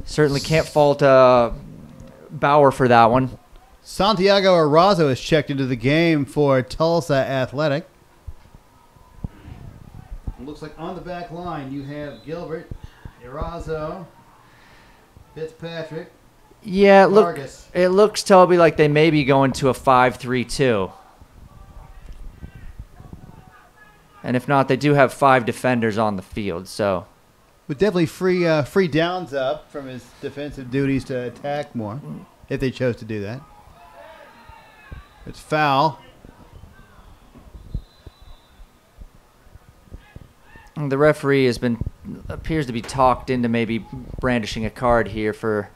Certainly can't fault Bauer for that one. Santiago Arazo has checked into the game for Tulsa Athletic. It looks like on the back line you have Gilbert, Erazo, Fitzpatrick. Yeah, Vargas. It looks, Toby, like they may be going to a 5-3-2. And if not, they do have 5 defenders on the field. So, would definitely free Downs up from his defensive duties to attack more, if they chose to do that. It's foul. The referee appears to be talked into maybe brandishing a card here for,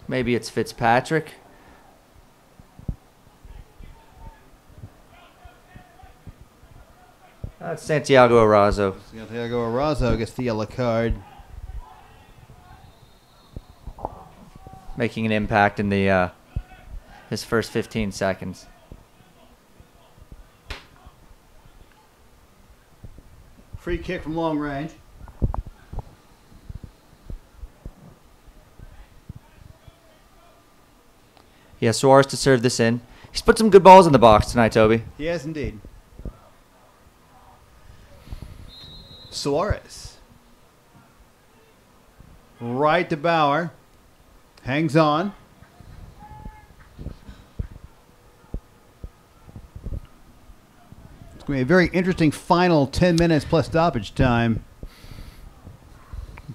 maybe it's Fitzpatrick. That's Santiago Arazo. Santiago Arazo gets the yellow card. Making an impact in the his first 15 seconds. Free kick from long range. Yeah, Suarez to serve this in. He's put some good balls in the box tonight, Toby. He has indeed. Suarez. Right to Bauer. Hangs on. It's going to be a very interesting final 10 minutes plus stoppage time.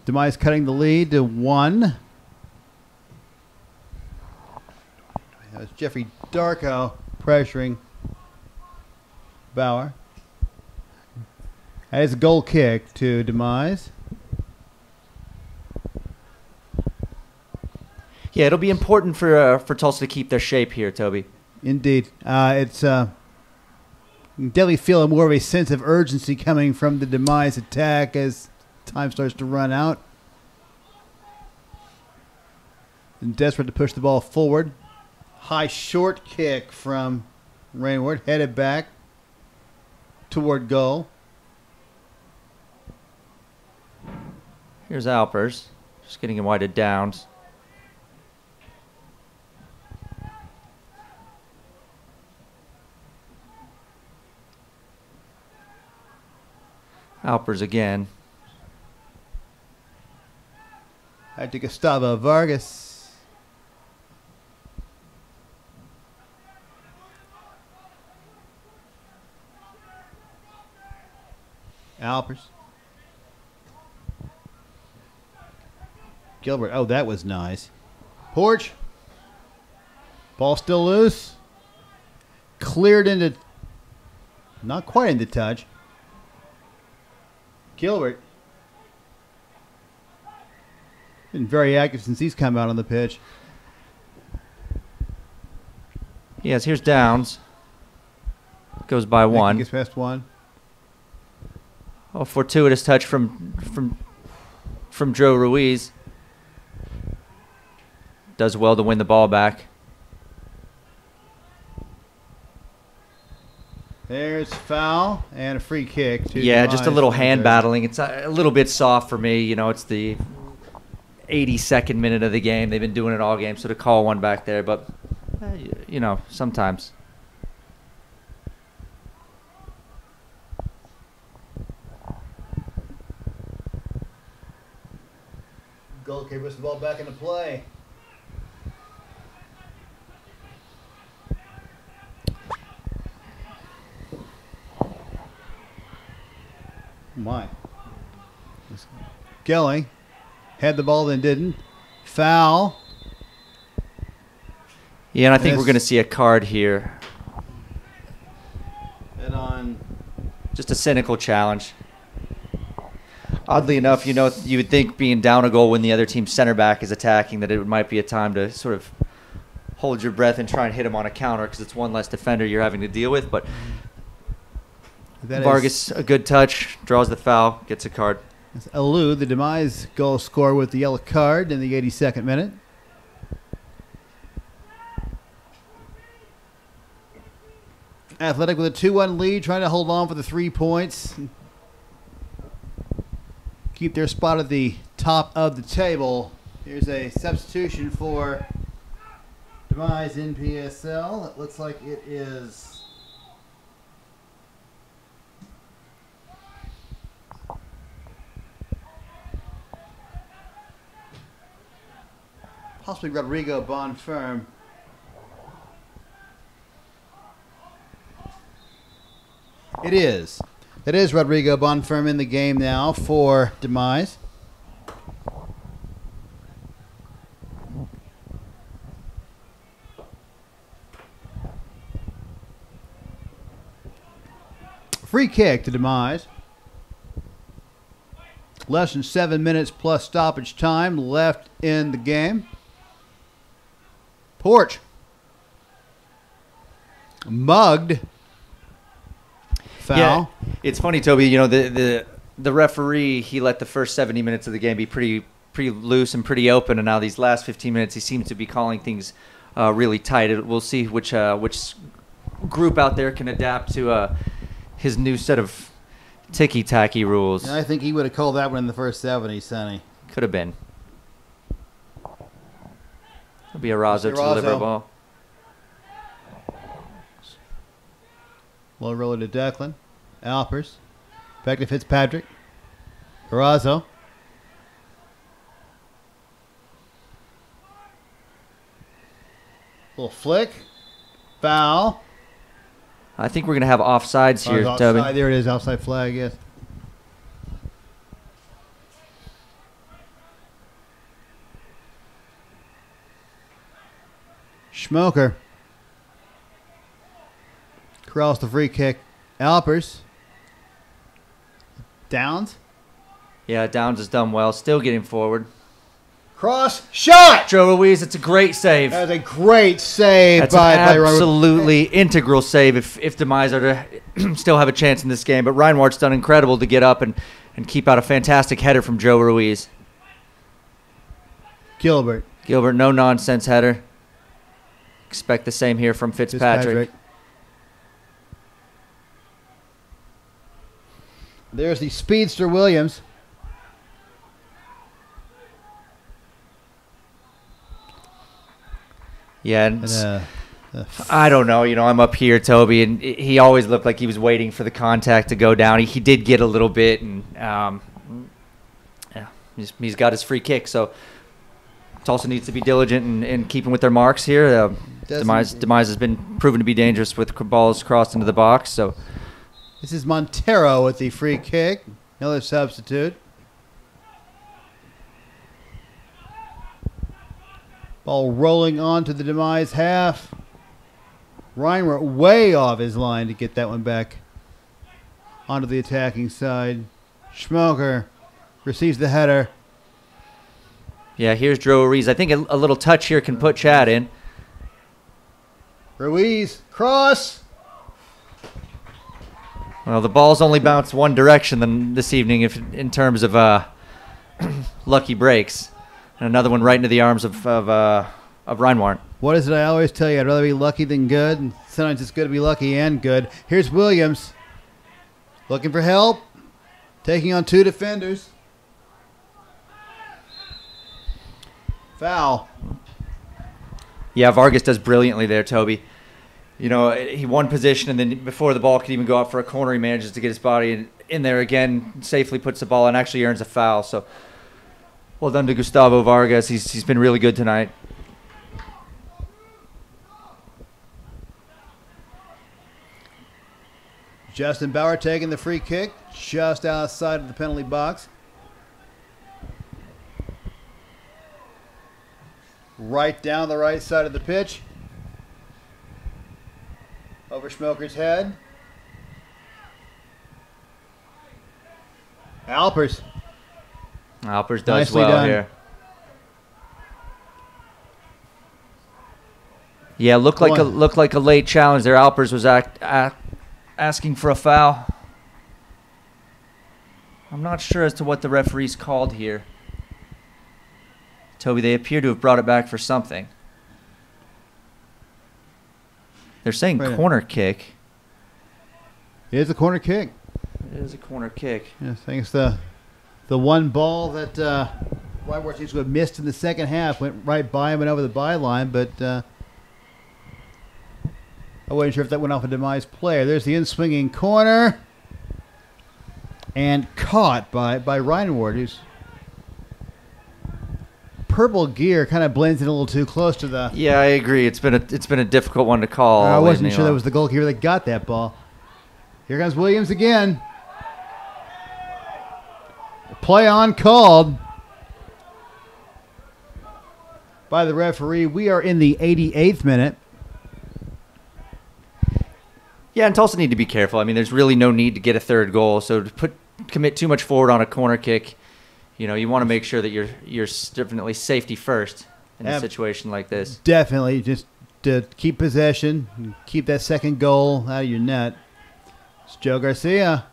Demize cutting the lead to 1. That was Jeffrey Darko pressuring Bauer. That is a goal kick to Demize. Yeah, it'll be important for Tulsa to keep their shape here, Toby. Indeed. It's you can definitely feel more of a sense of urgency coming from the Demize attack as time starts to run out. And desperate to push the ball forward. High short kick from Rainward, headed back toward goal. Here's Alpers, just getting him wide to Downs. Alpers again. Back to Gustavo Vargas. Alpers. Gilbert. Oh, that was nice. Porch. Ball still loose. Cleared into, not quite into touch. Gilbert. Been very active since he's come out on the pitch. Yes, here's Downs. Goes by 1. Gets past 1. Oh, fortuitous touch from Joe Ruiz. Does well to win the ball back. There's foul and a free kick. Yeah, just a little hand battling. It's a little bit soft for me. You know, it's the 82nd minute of the game. They've been doing it all game, so to call one back there. But, you know, sometimes. Goalkeeper puts the ball back into play. My. Gelling had the ball, then didn't. Foul. Yeah, and I think we're going to see a card here. And on. Just a cynical challenge. Oddly enough, you know, you would think being down a goal when the other team's center back is attacking that it might be a time to sort of hold your breath and try and hit him on a counter because it's one less defender you're having to deal with. But Vargas, a good touch, draws the foul, gets a card. Alou, the Demize goal scorer with the yellow card in the 82nd minute. Athletic with a 2-1 lead, trying to hold on for the 3 points. Keep their spot at the top of the table. Here's a substitution for Demize NPSL. It looks like it is possibly Rodrigo Bonfirm. It is. It is Rodrigo Bonfirm in the game now for Demize. Free kick to Demize. Less than 7 minutes plus stoppage time left in the game. Porch. Mugged. Foul. Yeah, it's funny, Toby. You know, the referee, he let the first 70 minutes of the game be pretty loose and pretty open, and now these last 15 minutes, he seems to be calling things really tight. We'll see which group out there can adapt to his new set of ticky-tacky rules. I think he would have called that one in the first 70, Sonny. Could have been. It'll be Arazo to deliver a ball. Low roller to Declan. Alpers. Back to Fitzpatrick. Arazo. Little flick. Foul. I think we're going to have offsides here, Toby. There it is, outside flag, yes. Schmoker. Cross the free kick. Alpers. Downs. Yeah, Downs has done well. Still getting forward. Cross. Shot! Joe Ruiz, it's a great save. That was a great save That's by an absolutely integral save if Demize are to still have a chance in this game. But Reinwart's done incredible to get up and keep out a fantastic header from Joe Ruiz. Gilbert, no-nonsense header. Expect the same here from Fitzpatrick. There's the speedster Williams. Yeah, and I don't know. You know, I'm up here, Toby, and he always looked like he was waiting for the contact to go down. He did get a little bit, and yeah, he's got his free kick. So Tulsa needs to be diligent in keeping with their marks here. Demize has been proven to be dangerous with balls crossed into the box. So this is Montero with the free kick. Another substitute. Ball rolling onto the Demize half. Reinwart way off his line to get that one back onto the attacking side. Schmoker receives the header. Yeah, here's Joe Ruiz. I think a little touch here can put Chad in. Ruiz, cross. Well, the ball's only bounced one direction this evening in terms of lucky breaks. And another one right into the arms of Reinwart. What is it I always tell you? I'd rather be lucky than good. And sometimes it's good to be lucky and good. Here's Williams. Looking for help. Taking on two defenders. Foul. Yeah, Vargas does brilliantly there, Toby. You know, he won position, and then before the ball could even go out for a corner, he manages to get his body in there again, safely puts the ball and actually earns a foul. So well done to Gustavo Vargas. He's been really good tonight. Justin Bauer taking the free kick just outside of the penalty box. Right down the right side of the pitch. Over Schmoker's head. Alpers. Alpers does Nicely well done. here. Yeah, looked like a late challenge there. Alpers was asking for a foul. I'm not sure as to what the referees called here. Toby, they appear to have brought it back for something. They're saying corner kick. It is a corner kick. It is a corner kick. Yes, I think it's the one ball that Reinwart seems to have missed in the second half. Went right by him and over the byline, but I wasn't sure if that went off a Demize player. There's the in-swinging corner. And caught by Reinwart, who's purple gear kind of blends in a little too close to the... Yeah, I agree. It's been a difficult one to call. I wasn't sure that was the goalkeeper that got that ball. Here comes Williams again. Play on called by the referee. We are in the 88th minute. Yeah, and Tulsa need to be careful. I mean, there's really no need to get a third goal. So to commit too much forward on a corner kick, you know, you want to make sure that you're definitely safety first in a situation like this. Definitely, just to keep possession, keep that second goal out of your net. It's Joe Garcia.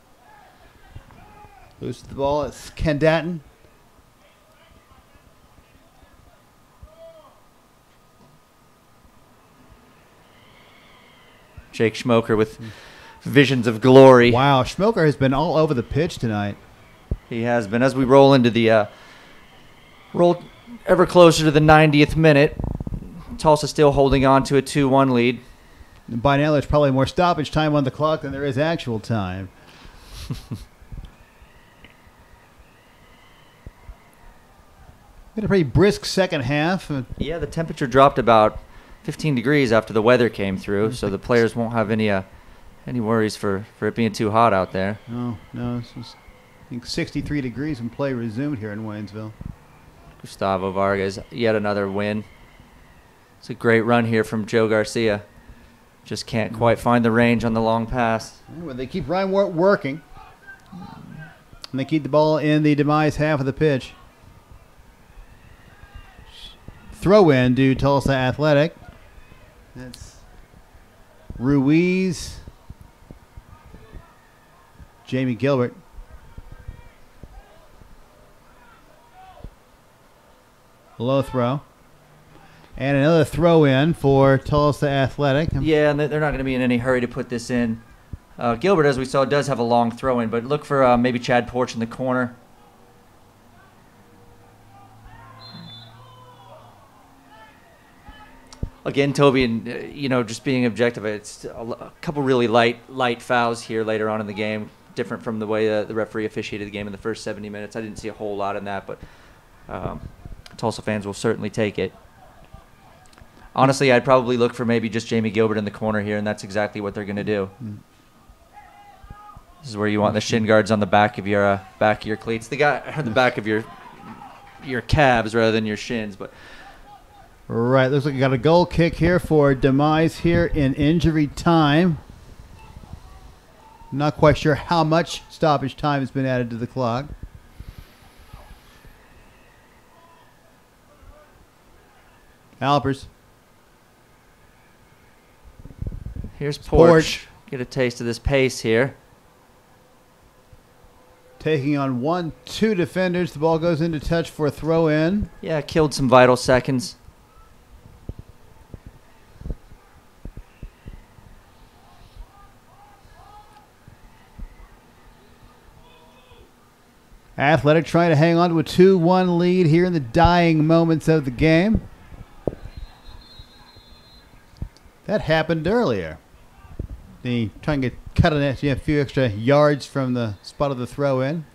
Loses the ball. It's Kendatton. Jake Schmoker with visions of glory. Wow, Schmoker has been all over the pitch tonight. He has been. As we roll into the roll ever closer to the 90th minute, Tulsa still holding on to a 2-1 lead. And by now, there's probably more stoppage time on the clock than there is actual time. Been a pretty brisk second half. Yeah, the temperature dropped about 15 degrees after the weather came through, so the players won't have any worries for it being too hot out there. No, this was, I think, 63 degrees when play resumed here in Waynesville. Gustavo Vargas, yet another win. It's a great run here from Joe Garcia. Just can't quite find the range on the long pass. Well, they keep Ryan working. And they keep the ball in the Demize half of the pitch. Throw in to Tulsa Athletic. That's Ruiz. Jamie Gilbert. Low throw. And another throw in for Tulsa Athletic. Yeah, and they're not going to be in any hurry to put this in. Gilbert, as we saw, does have a long throw in, but look for maybe Chad Porch in the corner. Again, Toby, and you know, just being objective, it's a couple really light fouls here later on in the game, different from the way the referee officiated the game in the first 70 minutes. I didn't see a whole lot in that, but Tulsa fans will certainly take it. Honestly, I'd probably look for maybe just Jamie Gilbert in the corner here, and that's exactly what they're going to do. This is where you want the shin guards on the back of your cleats, the back of your calves rather than your shins, but. Right, looks like we got a goal kick here for Demize here in injury time. Not quite sure how much stoppage time has been added to the clock. Alpers. Here's Porch. Get a taste of this pace here. Taking on 1-2 defenders. The ball goes into touch for a throw in. Yeah, killed some vital seconds. Athletic trying to hang on to a 2-1 lead here in the dying moments of the game. That happened earlier. Trying to cut a few extra yards from the spot of the throw in.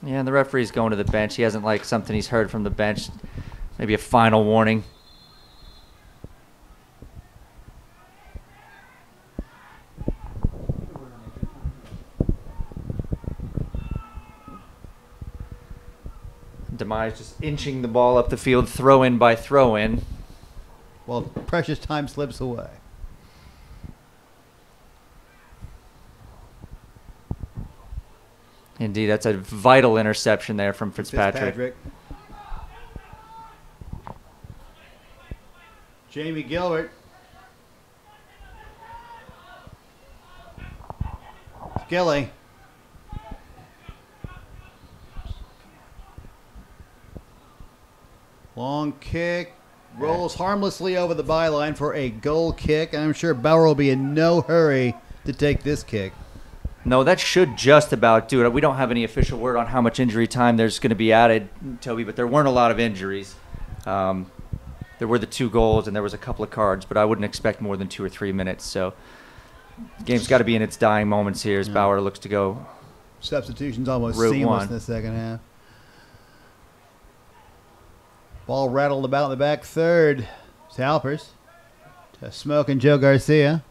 Yeah, and the referee's going to the bench. He hasn't liked something he's heard from the bench. Maybe a final warning. Demize just inching the ball up the field, throw in by throw in. Well, precious time slips away. Indeed, that's a vital interception there from Fitzpatrick. Jamie Gilbert. Gilly. Long kick. Rolls harmlessly over the byline for a goal kick. And I'm sure Bauer will be in no hurry to take this kick. No, that should just about do it. We don't have any official word on how much injury time there's going to be added, Toby, but there weren't a lot of injuries. There were the 2 goals and there was a couple of cards, but I wouldn't expect more than 2 or 3 minutes. So the game's got to be in its dying moments here as Bauer looks to go. Substitution's almost Route seamless 1. in the second half. Ball rattled about in the back third. It's Alpers to Smoke and Joe Garcia.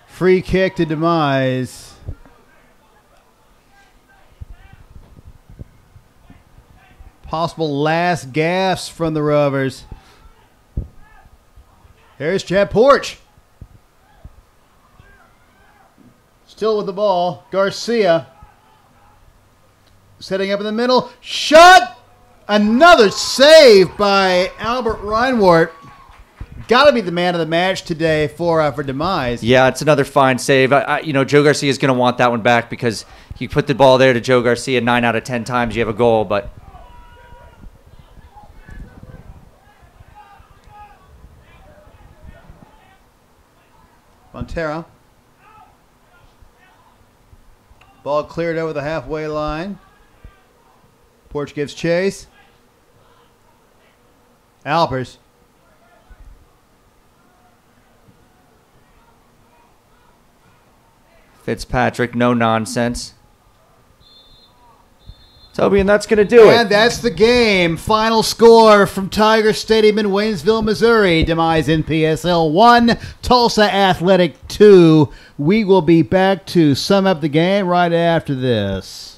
Free kick to Demize. Possible last gasp from the Rovers. Here's Chad Porch. Still with the ball. Garcia. Setting up in the middle. Shot! Another save by Albert Reinwart. Got to be the man of the match today for Demize. Yeah, it's another fine save. Joe Garcia is going to want that one back because you put the ball there to Joe Garcia 9 out of 10 times, you have a goal. But Montero. Ball cleared over the halfway line. Porch gives chase. Alpers. Fitzpatrick, no nonsense. Toby, and that's going to do it. And that's the game. Final score from Tiger Stadium in Waynesville, Missouri. Demize NPSL 1, Tulsa Athletic 2. We will be back to sum up the game right after this.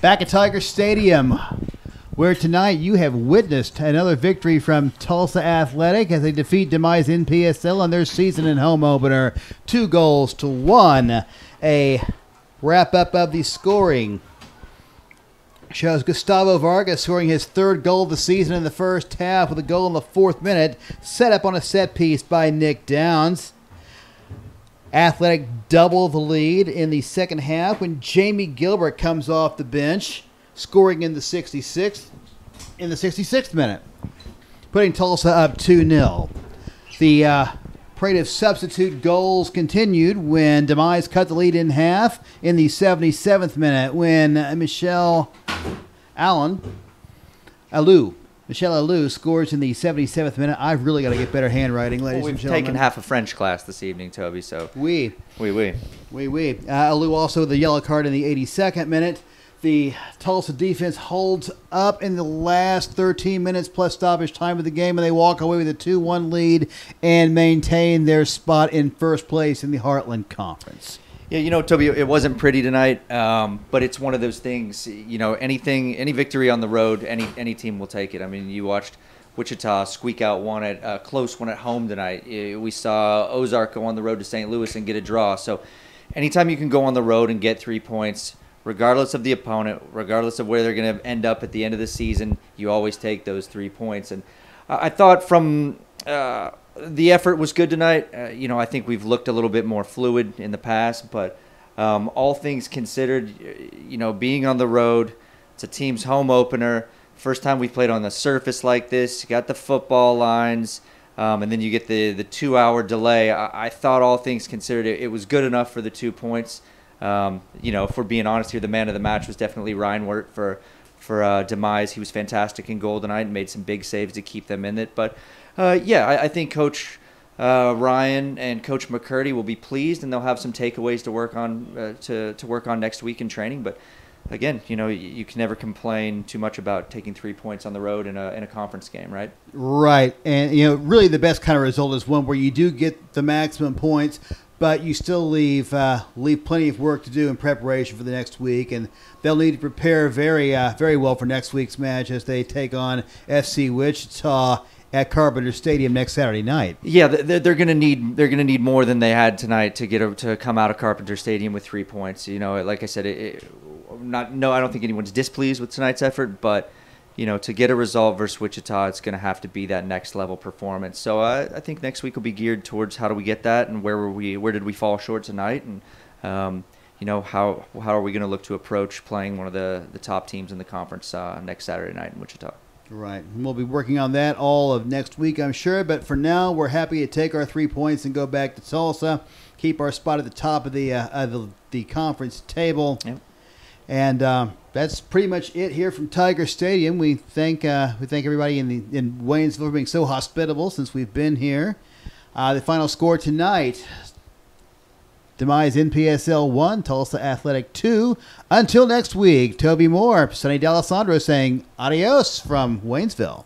Back at Tiger Stadium, where tonight you have witnessed another victory from Tulsa Athletic as they defeat Demize NPSL on their season and home opener, 2-1. A wrap-up of the scoring shows Gustavo Vargas scoring his third goal of the season in the first half with a goal in the 4th minute, set up on a set piece by Nick Downs. Athletic double the lead in the second half when Jamie Gilbert comes off the bench, scoring in the 66th minute, putting Tulsa up 2-0. The parade of substitute goals continued when Demize cut the lead in half in the 77th minute when Michelle Alou scores in the 77th minute. I've really got to get better handwriting, ladies and gentlemen. We've taken half a French class this evening, Toby, so... Oui. Oui. Alou also the yellow card in the 82nd minute. The Tulsa defense holds up in the last 13 minutes plus stoppage time of the game, and they walk away with a 2-1 lead and maintain their spot in first place in the Heartland Conference. Yeah, Toby, it wasn't pretty tonight, but it's one of those things, any victory on the road, any team will take it. I mean, you watched Wichita squeak out one at a close one at home tonight. We saw Ozark go on the road to St. Louis and get a draw. So anytime you can go on the road and get 3 points, regardless of the opponent, regardless of where they're going to end up at the end of the season, you always take those 3 points. And I thought from the effort was good tonight. I think we've looked a little bit more fluid in the past, but all things considered, being on the road, it's a team's home opener. First time we played on the surface like this. You got the football lines, and then you get the 2-hour delay. I thought all things considered, it was good enough for the 2 points. If we're being honest here, the man of the match was definitely Reinwart for Demize. He was fantastic in goal tonight and made some big saves to keep them in it. But I think Coach Ryan and Coach McCurdy will be pleased, and they'll have some takeaways to work on to work on next week in training. But again, you can never complain too much about taking 3 points on the road in a conference game, right? Right, and really the best kind of result is one where you do get the maximum points, but you still leave plenty of work to do in preparation for the next week, and they'll need to prepare very well for next week's match as they take on FC Wichita at Carpenter Stadium next Saturday night. Yeah, they're gonna need more than they had tonight to come out of Carpenter Stadium with 3 points. Like I said, no, I don't think anyone's displeased with tonight's effort, but to get a result versus Wichita, it's going to have to be that next level performance. So I think next week will be geared towards how do we get that, and where did we fall short tonight, and how are we going to look to approach playing one of the top teams in the conference next Saturday night in Wichita. Right. And we'll be working on that all of next week, I'm sure. But for now, we're happy to take our 3 points and go back to Tulsa, keep our spot at the top of the conference table. Yep. And that's pretty much it here from Tiger Stadium. We thank everybody in Waynesville for being so hospitable since we've been here. The final score tonight: Demize NPSL 1, Tulsa Athletic 2. Until next week, Toby Moore, Sonny D'Alessandro saying adios from Waynesville.